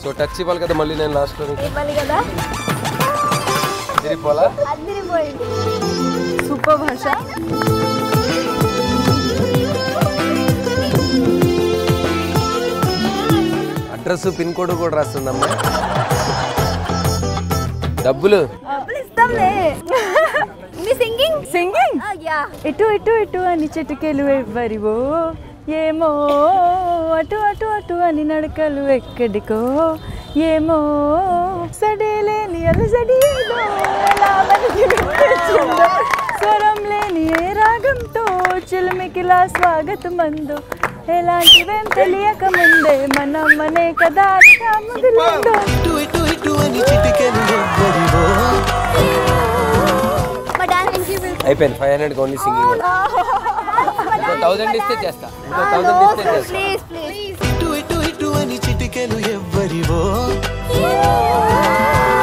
S4: సో టచ్ ఇవ్వాలి కదా మళ్ళీ నేను లాస్ట్ లో
S13: ఇవ్వాలి కదా.
S4: తిరిగిపోలా
S13: అదిరిపోయింది.
S5: సూపర్ భాష.
S4: అడ్రస్ పిన్ కోడ్ కూడా రాస్తుందమ్మా. డబ్బులు
S13: ఇస్తాంలే. మీ సింగింగ్ యా.
S5: ఇటు ఇటు ఇటు అని చిటికెలు ఎవ్వరివో ఏమో, అటు అటు అటు అని నడకలు ఎక్కడికో ఏమో, సడేలేని అలసడిలో ఎలా మనకి వినిపించిందో, స్వరం లేని ఏ రాగంతో చిలుమికిలా స్వాగతమందు, ఎలాంటివేం తెలియక ముందే మనం మనే కదా మొదలైందో.
S4: అయిపోయింది. 500 ఓన్లీ సింగింగ్. 1000 ఇస్తే చేస్తా. 1000 ఇస్తే చేస్తా.
S13: Please please.
S14: ఇటు ఇటు ఇటు అని చిటికెలు ఎవ్వరివో,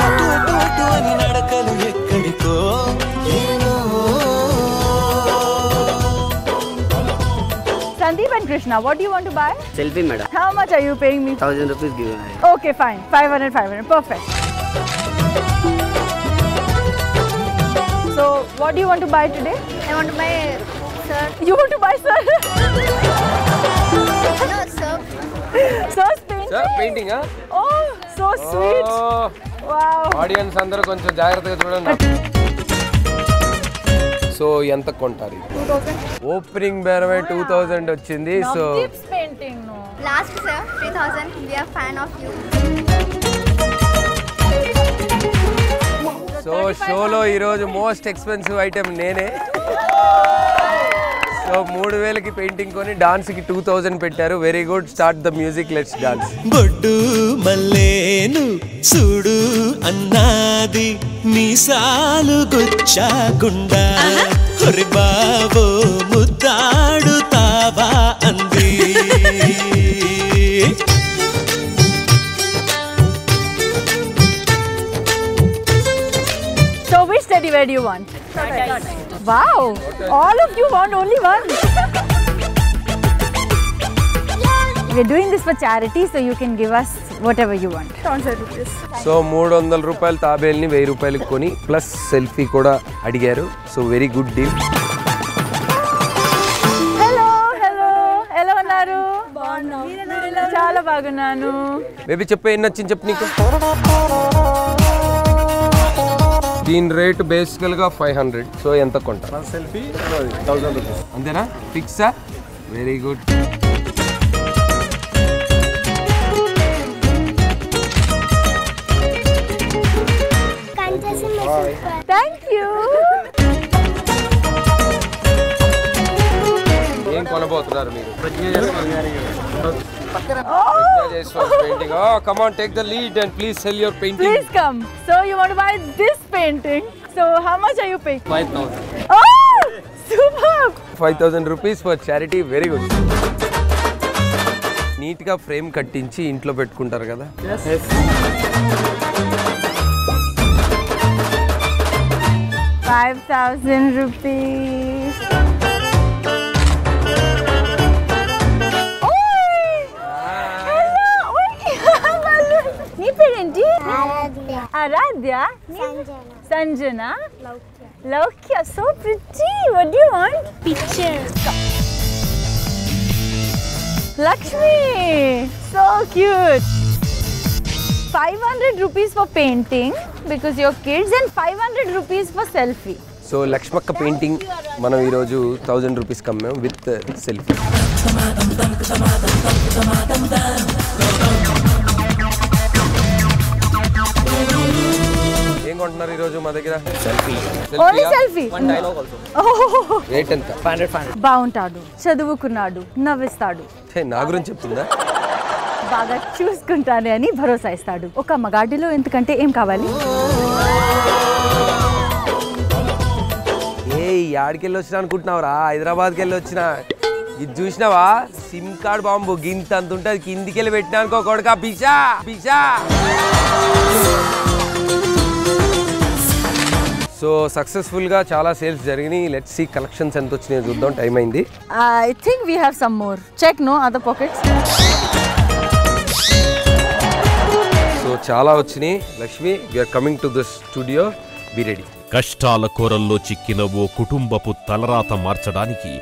S14: అటు అటు అటు అని నడకలు ఎక్కడికో ఏమో.
S5: Sandeep and Krishna, what do you want to buy?
S15: Selfie, madam.
S5: How much are you paying me?
S15: 1000 rupees given.
S5: Okay, fine. 500, perfect. So, what do you want to buy today?
S13: I want to buy sir.
S5: You want to buy sir?
S13: No, sir.
S5: Sir's painting.
S4: Sir, painting, huh?
S5: Oh, so sweet. Wow.
S4: Audience అందరూ కొంచెం జాగ్రత్తగా చూడండి. So ఎంత కొంటారు?
S13: 2000.
S4: Opening బేరమే 2000 వచ్చింది. So
S5: Navdeep's painting, no.
S13: Last sir, 3000. We are fan of you.
S4: So షోలో ఈరోజు most expensive item నేనే. సో 3000కి పెయింటింగ్ కొని డాన్స్కి 2000 పెట్టారు. Very good. Start the music, let's dance.
S14: బొడ్డు మల్లేను చూడు అన్నాది మీసాలు గుచ్చాకుండా, హొరి బాబో ముద్దాడుతావా అంది.
S5: So, which teddy bear do you want? Wow, all of you want only one. We're doing this for charity, so you can give us whatever you want.
S4: So 300 రూపాయల తాబేల్ని 1000 రూపాయలకి కొని ప్లస్ సెల్ఫీ కూడా అడిగారు. So very good deal.
S5: Hello hello, ఎలా ఉన్నారు? చాలా బాగున్నాను.
S4: Baby చెప్పు, ఎన్ని వచ్చింది చెప్పు నీకు. దీని రేటు బేసికల్గా 500. సో ఎంత కొంటా? సెల్ఫీ 1000 రూపీస్ అంతేనా? ఫిక్సా? Very good.
S5: Thank you.
S4: ఏం కొనబోతున్నారు మీరు? painting. Oh, come on, take the lead and please sell your painting.
S5: Please come. So you want to buy this painting? So how much are you paying?
S15: 5000.
S5: Oh, superb.
S4: 5000 rupees for charity. Very good. Neat గా frame కట్టించి ఇంట్లో పెట్టుకుంటారు కదా.
S15: Yes.
S5: 5,000 rupees. నీ పేరేంటి? Aradhya. Sanjana. Laukya. So pretty. What do you want?
S13: Picture.
S5: Lakshmi. So cute. 500 rupees for painting because you're kids and 500 rupees for selfie.
S4: So Lakshmakka painting మనం ఈరోజు 1000 rupees కమ్మాం with selfie. ఏం కొంటున్నారు ఈరోజు మా దగ్గర? Selfie.
S5: Only selfie.
S15: One dialogue also.
S4: Rate ఎంత?
S15: 500.
S5: బాగుంటాడు, చదువుకున్నాడు, నవ్విస్తాడు,
S4: నా గురించి చెప్తుందా?
S5: బాగా చూసుకుంటాను అని భరోసా ఇస్తాడు. ఒక మగాడిలో ఎందుకంటే ఏం కావాలి?
S4: ఏ యాడికెళ్ళి వచ్చినా అనుకుంటున్నావురా? హైదరాబాద్కి వెళ్ళి వచ్చిన. ఇది చూసినావా? సిమ్ కార్డ్ బాంబు గింత అంత ఉంటుంది, కిందికి వెళ్ళి పెట్టినా అనుకో కొడుకా పిషా పిషా. సో సక్సెస్ఫుల్గా చాలా సేల్స్ జరిగినాయి. లెట్స్ సీ కలెక్షన్స్ ఎంత వచ్చినాయో చూద్దాం. టైం అయింది.
S15: I think we have some more. Check, no other pockets.
S4: So చాలా వచ్చినాయి. Lakshmi, we're coming to this studio, be ready.
S3: కష్టాల కోరల్లో చిక్కిన ఓ కుటుంబపు తలరాత మార్చడానికి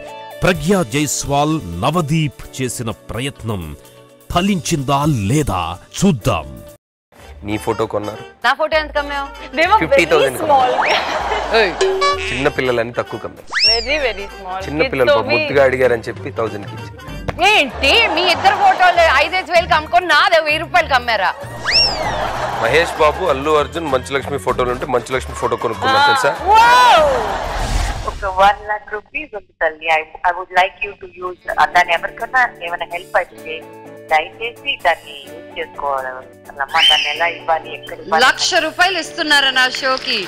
S3: ప్రజ్ఞా జైస్వాల్ నవదీప్ చేసిన ప్రయత్నం ఫలించిందా లేదా చూద్దాం.
S4: నీ ఫోటో కొన్నారు.
S2: నా ఫోటో ఎంత కమ్మావు?
S4: 50,000. చిన్న పిల్లలని తక్కువ కమ్మారు.
S5: Very small.
S4: చిన్న పిల్లలు ముద్దుగా అడిగారని చెప్పి 1000కి ఇచ్చి.
S2: ఏంటి మీ ఇద్దరు ఫోటోలు 5,000 అమ్ముకొని నాదే 1000 రూపాయలు అమ్మారా?
S4: మహేష్ బాబు, అల్లు అర్జున్, మంచు లక్ష్మి ఫోటోలు ఉంటే మంచు లక్ష్మి ఫోటో కొనుక్కున్నారు తెలుసా?
S16: ఒక 1 lakh rupees ఉంది తల్లి. I would like you to use దాన్ని ఎవరికన్నా ఏమైనా హెల్ప్ అయితే దయచేసి దాన్ని యూజ్ చేసుకోవాలి. అమ్మా దాన్ని ఎలా ఇవ్వాలి, ఎక్కడ ఇవ్వాలి?
S2: 1,00,000 రూపాయలు ఇస్తున్నారా నా షోకి?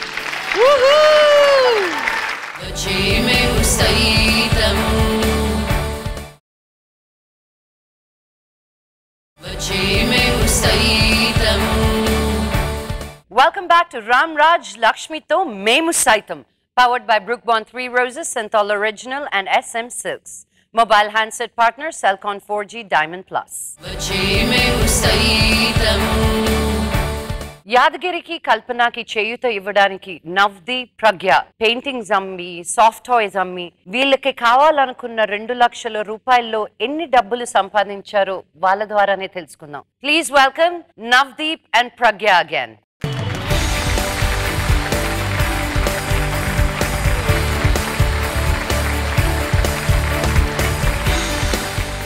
S2: Welcome back to Ram Raj Lakshmi to Memu Saitam, powered by Brookbond 3 Roses, Synthol Original and SM Silks. Mobile handset partner Cellcon 4G Diamond Plus. యాదగిరికి కల్పనకి చేయూత ఇవ్వడానికి నవ్ది ప్రజ్ఞ పెయింటింగ్స్ అమ్మి సాఫ్ట్ టాయ్స్ అమ్మి వీళ్ళకి కావాలనుకున్న 2 లక్షల రూపాయల్లో ఎన్ని డబ్బులు సంపాదించారో వాళ్ళ ద్వారానే తెలుసుకుందాం. Please welcome Navdeep and Pragya again.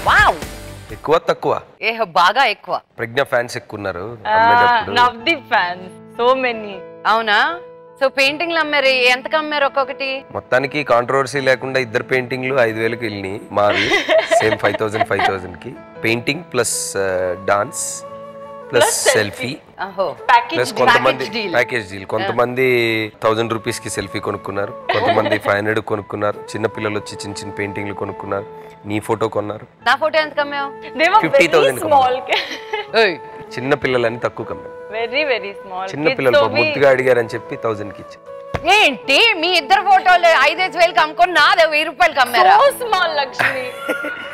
S2: Wow,
S4: ఎక్కువ తక్కువ?
S2: బాగా ఎక్కువ.
S4: ప్రజ్ఞ ఫ్యాన్స్ ఎక్కువ ఉన్నారు.
S5: Navdeep fans so many.
S2: అవునా? సో పెయింటింగ్లు అమ్మారు. ఎంత అమ్మారు ఒక్కొక్కటి?
S4: మొత్తానికి కాంట్రవర్సీ లేకుండా ఇద్దరు పెయింటింగ్లు 5,000కి వెళ్ళినాయి. మావి సేమ్ 5,000కి painting plus dance plus selfie plus కొంతమంది ప్యాకేజ్ డీల్. కొంతమంది 1000 రూపీస్కి సెల్ఫీ కొనుక్కున్నారు, కొంతమంది 500 కొనుక్కున్నారు. చిన్న పిల్లలు వచ్చి చిన్న చిన్న పెయింటింగ్లు కొనుక్కున్నారు. నీ ఫోటో కొన్నారు.
S2: నా ఫోటో ఎంత కమ్మావు?
S4: 50,000. చిన్న పిల్లలని తక్కువ కమ్మావు.
S5: Very small.
S4: చిన్న పిల్లలు ముద్దుగా అడిగారని చెప్పి 1000కి ఇచ్చి.
S2: ఏంటి మీ ఇద్దరు ఫోటోలు 5,000 అమ్ముకొని నాదే 1000 రూపాయలు అమ్మారా?
S5: So small, Lakshmi.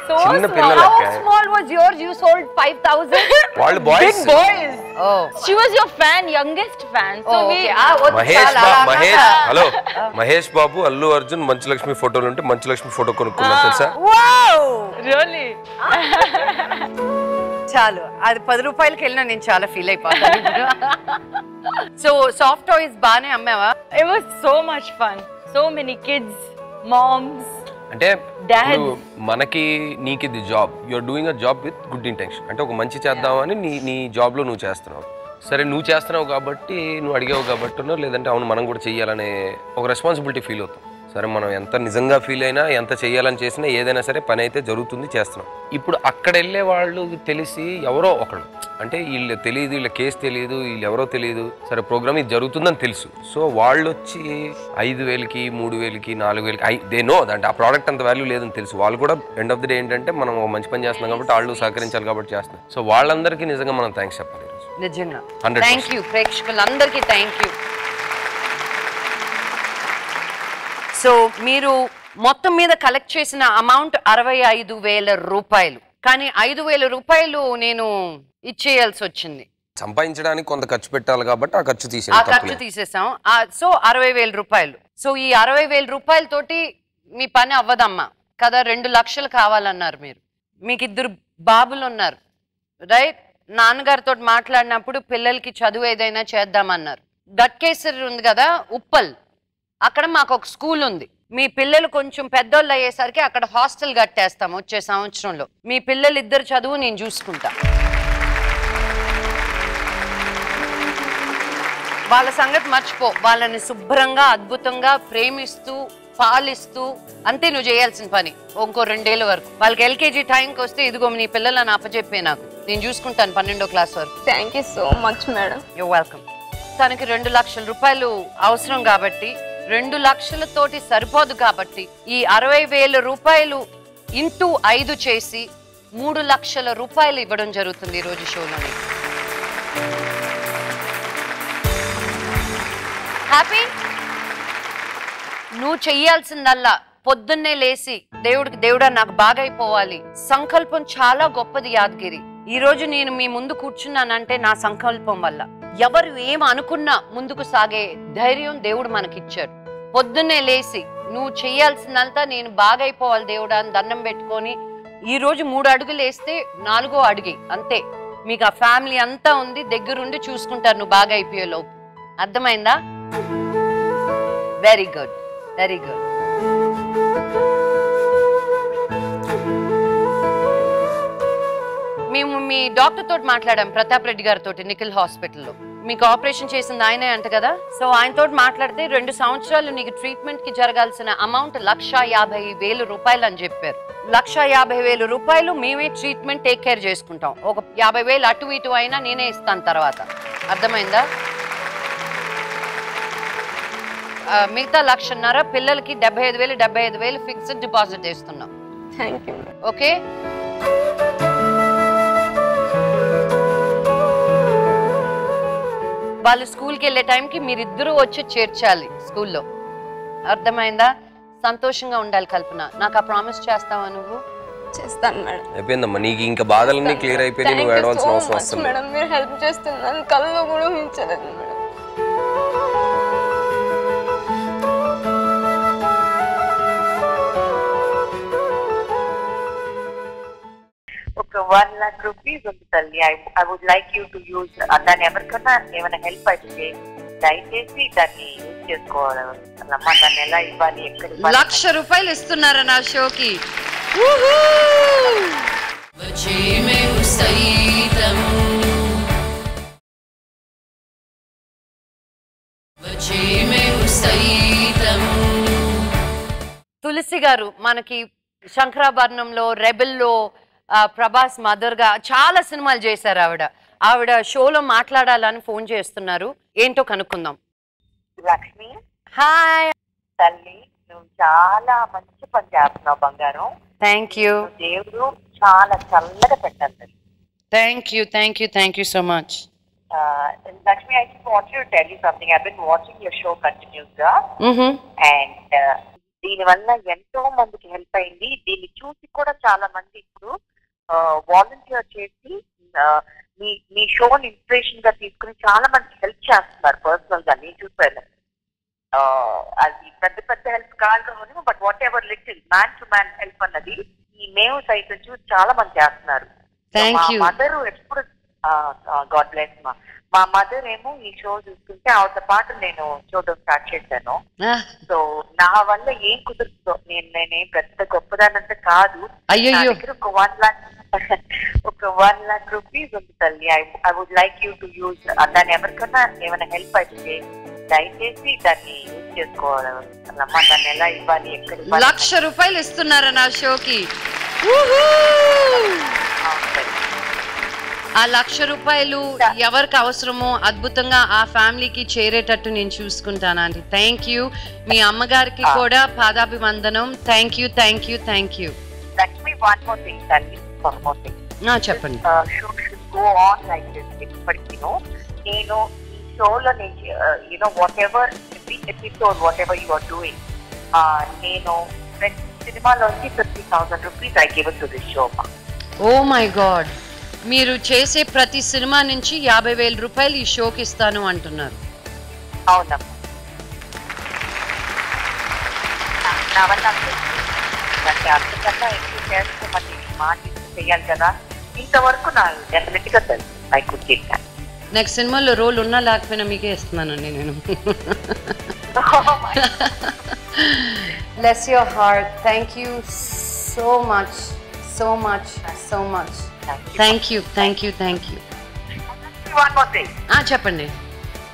S5: So
S4: చిన్న
S5: small.
S4: పిల్లలు.
S2: How small was yours? You sold 5,000.
S4: వాళ్ళు boys.
S5: Big boys.
S2: Oh.
S5: She was your fan, youngest fan. So we.
S4: Mahesh Babu, Allu Arjun, Manchu Lakshmi ఫోటోలు ఉంటే మంచు లక్ష్మి ఫోటో కొనుక్కున్నారు తెలుసా?
S2: Wow.
S5: Really?
S2: చాలు, అది 10 రూపాయలకి వెళ్ళినా నేను చాలా ఫీల్ అయిపోతాను. సో సాఫ్ట్ టాయ్స్ బానే అమ్మావా?
S5: It was so much fun. So many kids, moms.
S4: అంటే మనకి నీకు ఇది job, you're doing a job with good intention. అంటే ఒక మంచి చేద్దామని నీ జాబ్లో నువ్వు చేస్తున్నావు. సరే నువ్వు చేస్తున్నావు కాబట్టి, నువ్వు అడిగావు కాబట్టి, లేదంటే అవును మనం కూడా చెయ్యాలనే ఒక రెస్పాన్సిబిలిటీ ఫీల్ అవుతాం. సరే మనం ఎంత నిజంగా ఫీల్ అయినా, ఎంత చేయాలని చేసినా, ఏదైనా సరే పని అయితే జరుగుతుంది, చేస్తున్నాం. ఇప్పుడు అక్కడ వెళ్ళే వాళ్ళు తెలిసి ఎవరో ఒకళ్ళు, అంటే వీళ్ళు తెలియదు, వీళ్ళ కేసు తెలియదు, వీళ్ళు ఎవరో తెలియదు, సరే ప్రోగ్రామ్ ఇది జరుగుతుందని తెలుసు. సో వాళ్ళు వచ్చి 5,000కి, 3,000కి, 4,000కి దే నో అంటే ఆ ప్రోడక్ట్ అంత వాల్యూ లేదని తెలుసు. వాళ్ళు కూడా ఎండ్ ఆఫ్ ది డే ఏంటంటే మనం మంచి పని చేస్తున్నాం కాబట్టి వాళ్ళు సహకరించాలి కాబట్టి చేస్తున్నాం. సో వాళ్ళందరికీ నిజంగా మనం థ్యాంక్స్ చెప్పాలి.
S2: నిజంగా థ్యాంక్ యూ ప్రేక్షకులందరికీ థ్యాంక్ యూ. సో మీరు మొత్తం మీద కలెక్ట్ చేసిన అమౌంట్ 65,000 రూపాయలు. కానీ 5,000 రూపాయలు నేను ఇచ్చేయాల్సి వచ్చింది.
S4: సంపాదించడానికి కొంత ఖర్చు పెట్టాలి కాబట్టి ఆ ఖర్చు
S2: తీసేసాం. సో 60,000 రూపాయలు. సో ఈ 60,000 రూపాయలతోటి మీ పని అవ్వదమ్మా కదా. 2 లక్షలు కావాలన్నారు మీరు. మీకు 2 బాబులు ఉన్నారు రైట్? నాన్నగారితో మాట్లాడినప్పుడు పిల్లలకి చదువు ఏదైనా చేద్దామన్నారు. గట్కేసరి ఉంది కదా ఉప్పల్, అక్కడ మాకు ఒక స్కూల్ ఉంది. మీ పిల్లలు కొంచెం పెద్దోళ్ళు అయ్యేసరికి అక్కడ హాస్టల్ కట్టేస్తాం వచ్చే సంవత్సరంలో. మీ పిల్లలు 2 చదువు నేను చూసుకుంటా. వాళ్ళ సంగతి మర్చిపో. వాళ్ళని శుభ్రంగా అద్భుతంగా ప్రేమిస్తూ పాలిస్తూ అంతే నువ్వు చేయాల్సిన పని ఇంకో 2 ఏళ్ళ వరకు. వాళ్ళకి LKG టైంకి వస్తే ఇదిగో నీ పిల్లలని అప్పచెప్పే నాకు, నేను చూసుకుంటాను 12వ క్లాస్ వరకు.
S6: Thank you so much madam.
S2: You welcome. తనకి 2 లక్షల రూపాయలు అవసరం కాబట్టి 2 లక్షలతోటి సరిపోదు కాబట్టి ఈ 60,000 రూపాయలు ఇంటూ 5 చేసి 3 లక్షల రూపాయలు ఇవ్వడం జరుగుతుంది ఈరోజు షోలోని. హ్యాపీ? నువ్వు చెయ్యాల్సిందల్లా పొద్దున్నే లేసి దేవుడా నాకు బాగైపోవాలి. సంకల్పం చాలా గొప్పది యాదగిరి. ఈ రోజు నేను మీ ముందు కూర్చున్నానంటే నా సంకల్పం వల్ల. ఎవరు ఏం అనుకున్నా ముందుకు సాగే ధైర్యం దేవుడు మనకిచ్చారు. పొద్దున్నే లేసి నువ్వు చెయ్యాల్సిందంతా నేను బాగైపోవాలి దేవుడా అని దండం పెట్టుకొని ఈ రోజు 3 అడుగులు వేస్తే 4వ అడుగు అంతే. మీకు ఆ ఫ్యామిలీ అంతా ఉంది, దగ్గరుండి చూసుకుంటారు నువ్వు బాగా అయిపోయే లోపు. అర్థమైందా? Very good, very good. మేము మీ డాక్టర్ తోటి మాట్లాడాం, ప్రతాప్ రెడ్డి గారితో, నిఖిల్ హాస్పిటల్లో. మీకు ఆపరేషన్ చేసింది ఆయనే అంట కదా. సో ఆయనతో మాట్లాడితే 2 సంవత్సరాలు నీకు ట్రీట్మెంట్ కి జరగాల్సిన అమౌంట్ 1,50,000 రూపాయలు అని చెప్పారు. 1,50,000 రూపాయలు మేమే ట్రీట్మెంట్ టేక్ కేర్ చేసుకుంటాం. ఒక 50,000 అటు ఇటు అయినా నేనే ఇస్తాను తర్వాత. అర్థమైందా? మిగతా 1,50,000 పిల్లలకి 75,000 ఫిక్స్డ్ డిపాజిట్ చేస్తున్నాం. ఓకే. వాళ్ళు స్కూల్కి వెళ్ళే టైంకి మీరిద్దరూ వచ్చి చేర్చాలి స్కూల్లో. అర్థమైందా? సంతోషంగా ఉండాలి కల్పన. నాకు ఆ ప్రామిస్ చేస్తావా నువ్వు?
S6: చేస్తాను మేడం.
S4: అయిపోయిందమ్మా, నీకు ఇంకా బాధలన్నీ క్లియర్ అయిపోయి నువ్వు అడ్వాన్స్ అవసరం వస్తుంది
S6: మేడం. మీరు హెల్ప్ చేస్తున్నారు, కళ్ళు కూడా ఊహించలేదు మేడం.
S16: ఒక 1 lakh rupees ఉంది తల్లి. I would like you to use. దాన్ని ఎవరికన్నా ఏమైనా హెల్ప్ అయితే దయచేసి దాన్ని యూజ్ చేసుకోవాలి. అమ్మా దాన్ని ఎలా ఇవ్వాలి, ఎక్కడ ఇవ్వాలి?
S2: 1,00,000 రూపాయలు ఇస్తున్నారా నా షోకి? తులసి గారు మనకి శంకరాభరణంలో, రెబెల్లో ప్రభాస్ మదర్ గా చాలా సినిమాలు చేశారు ఆవిడ. ఆవిడ షోలో మాట్లాడాలని ఫోన్ చేస్తున్నారు, ఏంటో కనుక్కుందాం.
S16: లక్ష్మి,
S2: హాయ్
S16: తల్లి. నువ్వు చాలా మంచి పని చేస్తున్నావు బంగారం.
S2: Thank you.
S16: దేవుడు చాలా చల్లగా పెట్టాలి.
S2: Thank you so much.
S16: Lakshmi, I just want you to tell you something. I've been watching your show continuously, and దీని వల్ల ఎంతో మందికి హెల్ప్ అయింది. దీన్ని చూసి కూడా చాలా మంది ఇప్పుడు వాలంటీర్ చేసి మీ షోని ఇన్స్పిరేషన్ గా తీసుకుని చాలా మంది హెల్ప్ చేస్తున్నారు పర్సనల్ గా. నేను చూసాను. అది పెద్ద పెద్ద హెల్ప్ కాదు, but what ever little man to man help అన్నది ఈ మేము సైతం చూసి చాలా మంది చేస్తున్నారు. మా మదర్ ఎప్పుడు గాడ్ బ్లెస్ మా మదర్ ఏమో ఈ షో చూస్తుంటే ఆవిడతో పాటు నేను చూడడం స్టార్ట్ చేశాను. సో నా వల్ల ఏం కుదురుతుందో, నేనేం పెద్ద గొప్పదానంటే కాదు. ఒక 1 lakh rupees ఉంది తల్లి. I would like you to use. దాన్ని ఎవరికన్నా ఏమైనా హెల్ప్ అయితే దయచేసి దాన్ని యూజ్ చేసుకోవాలి. అమ్మా దాన్ని ఎలా ఇవ్వాలి, ఎక్కడ ఇవ్వాలి?
S2: 1,00,000 రూపాయలు ఇస్తున్నారా నా షోకి? ఆ 1,00,000 రూపాయలు ఎవరికి అవసరమో అద్భుతంగా ఆ ఫ్యామిలీకి చేరేటట్టు నేను చూసుకుంటాను ఆంటీ. Thank you. మీ అమ్మగారికి కూడా పాదాభివందనం. Thank you.
S16: Lakshmi, one more thing,
S2: చెప్పండి.
S16: నేను ఈ షోలో whatever episode whatever you are doing, నేను ప్రతి సినిమాలోంచి 50,000 rupees I give it to this show.
S2: Oh my god, మీరు చేసే ప్రతి సినిమా నుంచి 50,000 రూపాయలు ఈ షోకి ఇస్తాను అంటున్నారు.
S16: అవునమ్మా. నా వల్ల అంతకన్నా ఎక్కువ చేస్తే మళ్ళీ మాట చెయ్యాలి కదా. ఇంతవరకు నా డెఫినెట్ గా తెలుసు I could give that.
S2: Next సినిమాలో రోల్ ఉన్నా లేకపోయినా మీకే ఇస్తున్నానండి నేను. Bless your heart. Thank you so much. Thank you.
S16: One more thing.
S2: చెప్పండి.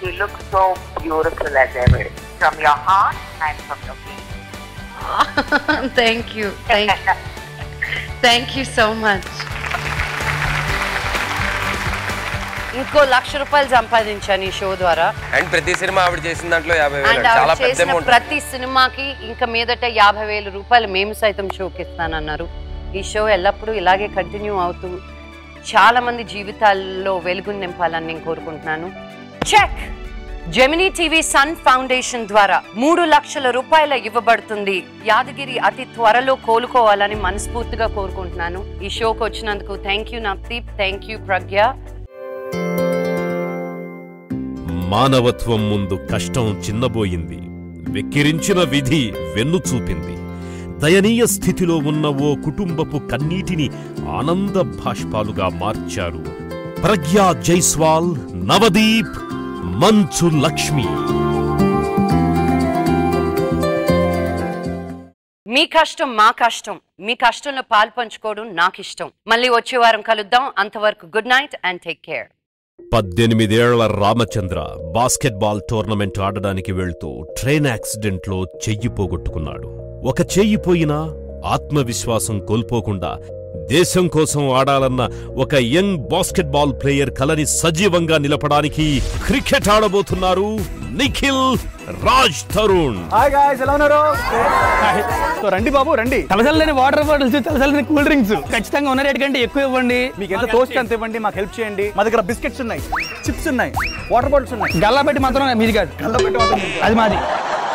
S16: You look so beautiful as ever, from your heart and from your feet.
S2: Thank you so much. ఇంకో 1,00,000 రూపాయలు సంపాదించాను ఈ షో ద్వారా.
S4: అండ్ ప్రతి cinema ఆవిడ చేసిన దాంట్లో 50,000 చాలా పెద్ద అమౌంట్.
S2: ప్రతి సినిమాకి ఇంకా మీదట 50,000 రూపాయలు మేము సైతం షోకి ఇస్తానన్నారు. ఈ షో ఎల్లప్పుడూ ఇలాగే కంటిన్యూ అవుతూ చాలా మంది జీవితాల్లో వెలుగుని నింపాలని నేను కోరుకుంటున్నాను. Check Gemini TV Sun foundation ద్వారా 3 లక్షల రూపాయల ఇవ్వబడుతుంది. యాదగిరి అతి త్వరలో కోలుకోవాలని మనస్ఫూర్తిగా కోరుకుంటున్నాను. ఈ షోకి వచ్చినందుకు thank you Navdeep, thank you Pragna.
S3: మానవత్వం ముందు కష్టం చిన్నబోయింది, వెక్కిరించిన విధి వెన్ను చూపింది. దయనీయ స్థితిలో ఉన్న ఓ కుటుంబపు కన్నీటిని ఆనంద భాష్పాలుగా మార్చారు ప్రజ్ఞా జైస్వాల్, నవదీప్, మంచు లక్ష్మి.
S2: మీ కష్టం మా కష్టం, మీ కష్టంలో పాలు పంచుకోవడం నాకిష్టం. మళ్ళీ వచ్చే వారం కలుద్దాం. అంతవరకు good night and take care.
S3: 18 ఏళ్ల రామచంద్ర బాస్కెట్బాల్ టోర్నమెంట్ ఆడడానికి వెళ్తూ ట్రైన్ యాక్సిడెంట్లో చెయ్యి పోగొట్టుకున్నాడు. ఒక చెయ్యి పోయినా ఆత్మవిశ్వాసం కోల్పోకుండా దేశం కోసం ఆడాలన్న ఒక యంగ్ బాస్కెట్బాల్ ప్లేయర్ కలని సజీవంగా నిలపడానికి క్రికెట్ ఆడబోతున్నారు నిఖిల్ రాజ్ తరుణ్.
S17: హాయ్ గాయ్స్, ఎలా ఉన్నారు? రండి బాబు రండి. తలసల్లని వాటర్ బాటిల్స్, తలసల్లని కూల్ డ్రింక్స్ ఖచ్చితంగా ఉన్న రేట్ కంటే ఎక్కువ ఇవ్వండి. మీకు ఎంత తోస్తే అంత ఇవ్వండి, మాకు హెల్ప్ చేయండి. మా దగ్గర బిస్కెట్స్ ఉన్నాయి, చిప్స్ ఉన్నాయి, వాటర్ బాటిల్స్ ఉన్నాయి. గల్లా పెట్టి మాత్రం మీది కాదు, గల్లా పెట్టి మాత్రం అది మాది.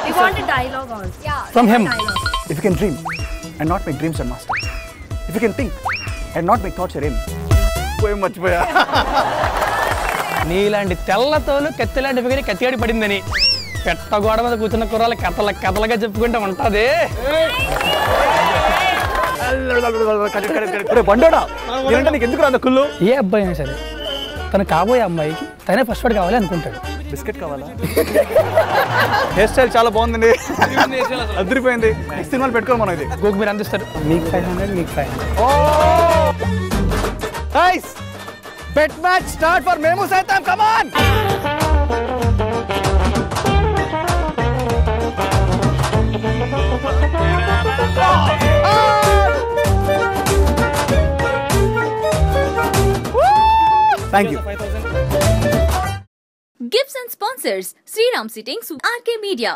S12: You want a dialogue also? Yeah.
S17: From him. If you can dream and not make dreams a master. If you can think and not make thoughts your aim. పోయి మర్చిపోయా. నీలాంటి తెల్లతోలు కత్తిలాంటి ఫిగర్ కత్తిగాడి పడిందని పెట్ట గోడ మీద కూర్చున్న కుర్రాలు కథలుగా చెప్పుకుంటూ ఉంటది. బండోడా ఏంటంటే నీకు ఎందుకు రాదు కుళ్ళు? ఏ అబ్బాయి అయినా సరే తను కాబోయే అమ్మాయికి తనే ఫస్ట్ వాడు కావాలి అనుకుంటాడు. బిస్కెట్ కావాలా? హెయిర్ స్టైల్ చాలా బాగుందండి, అదిరిపోయింది. నెక్స్ట్ సినిమాలు పెట్టుకోవాలి మనం. ఇది గోకు మీరు అందిస్తారు. మీకు 500, మీకు 500. Guys, bet match start for మేము సైతం. Come on. Thank you.
S18: Gifts and sponsors Sriram Sittings, RK Media.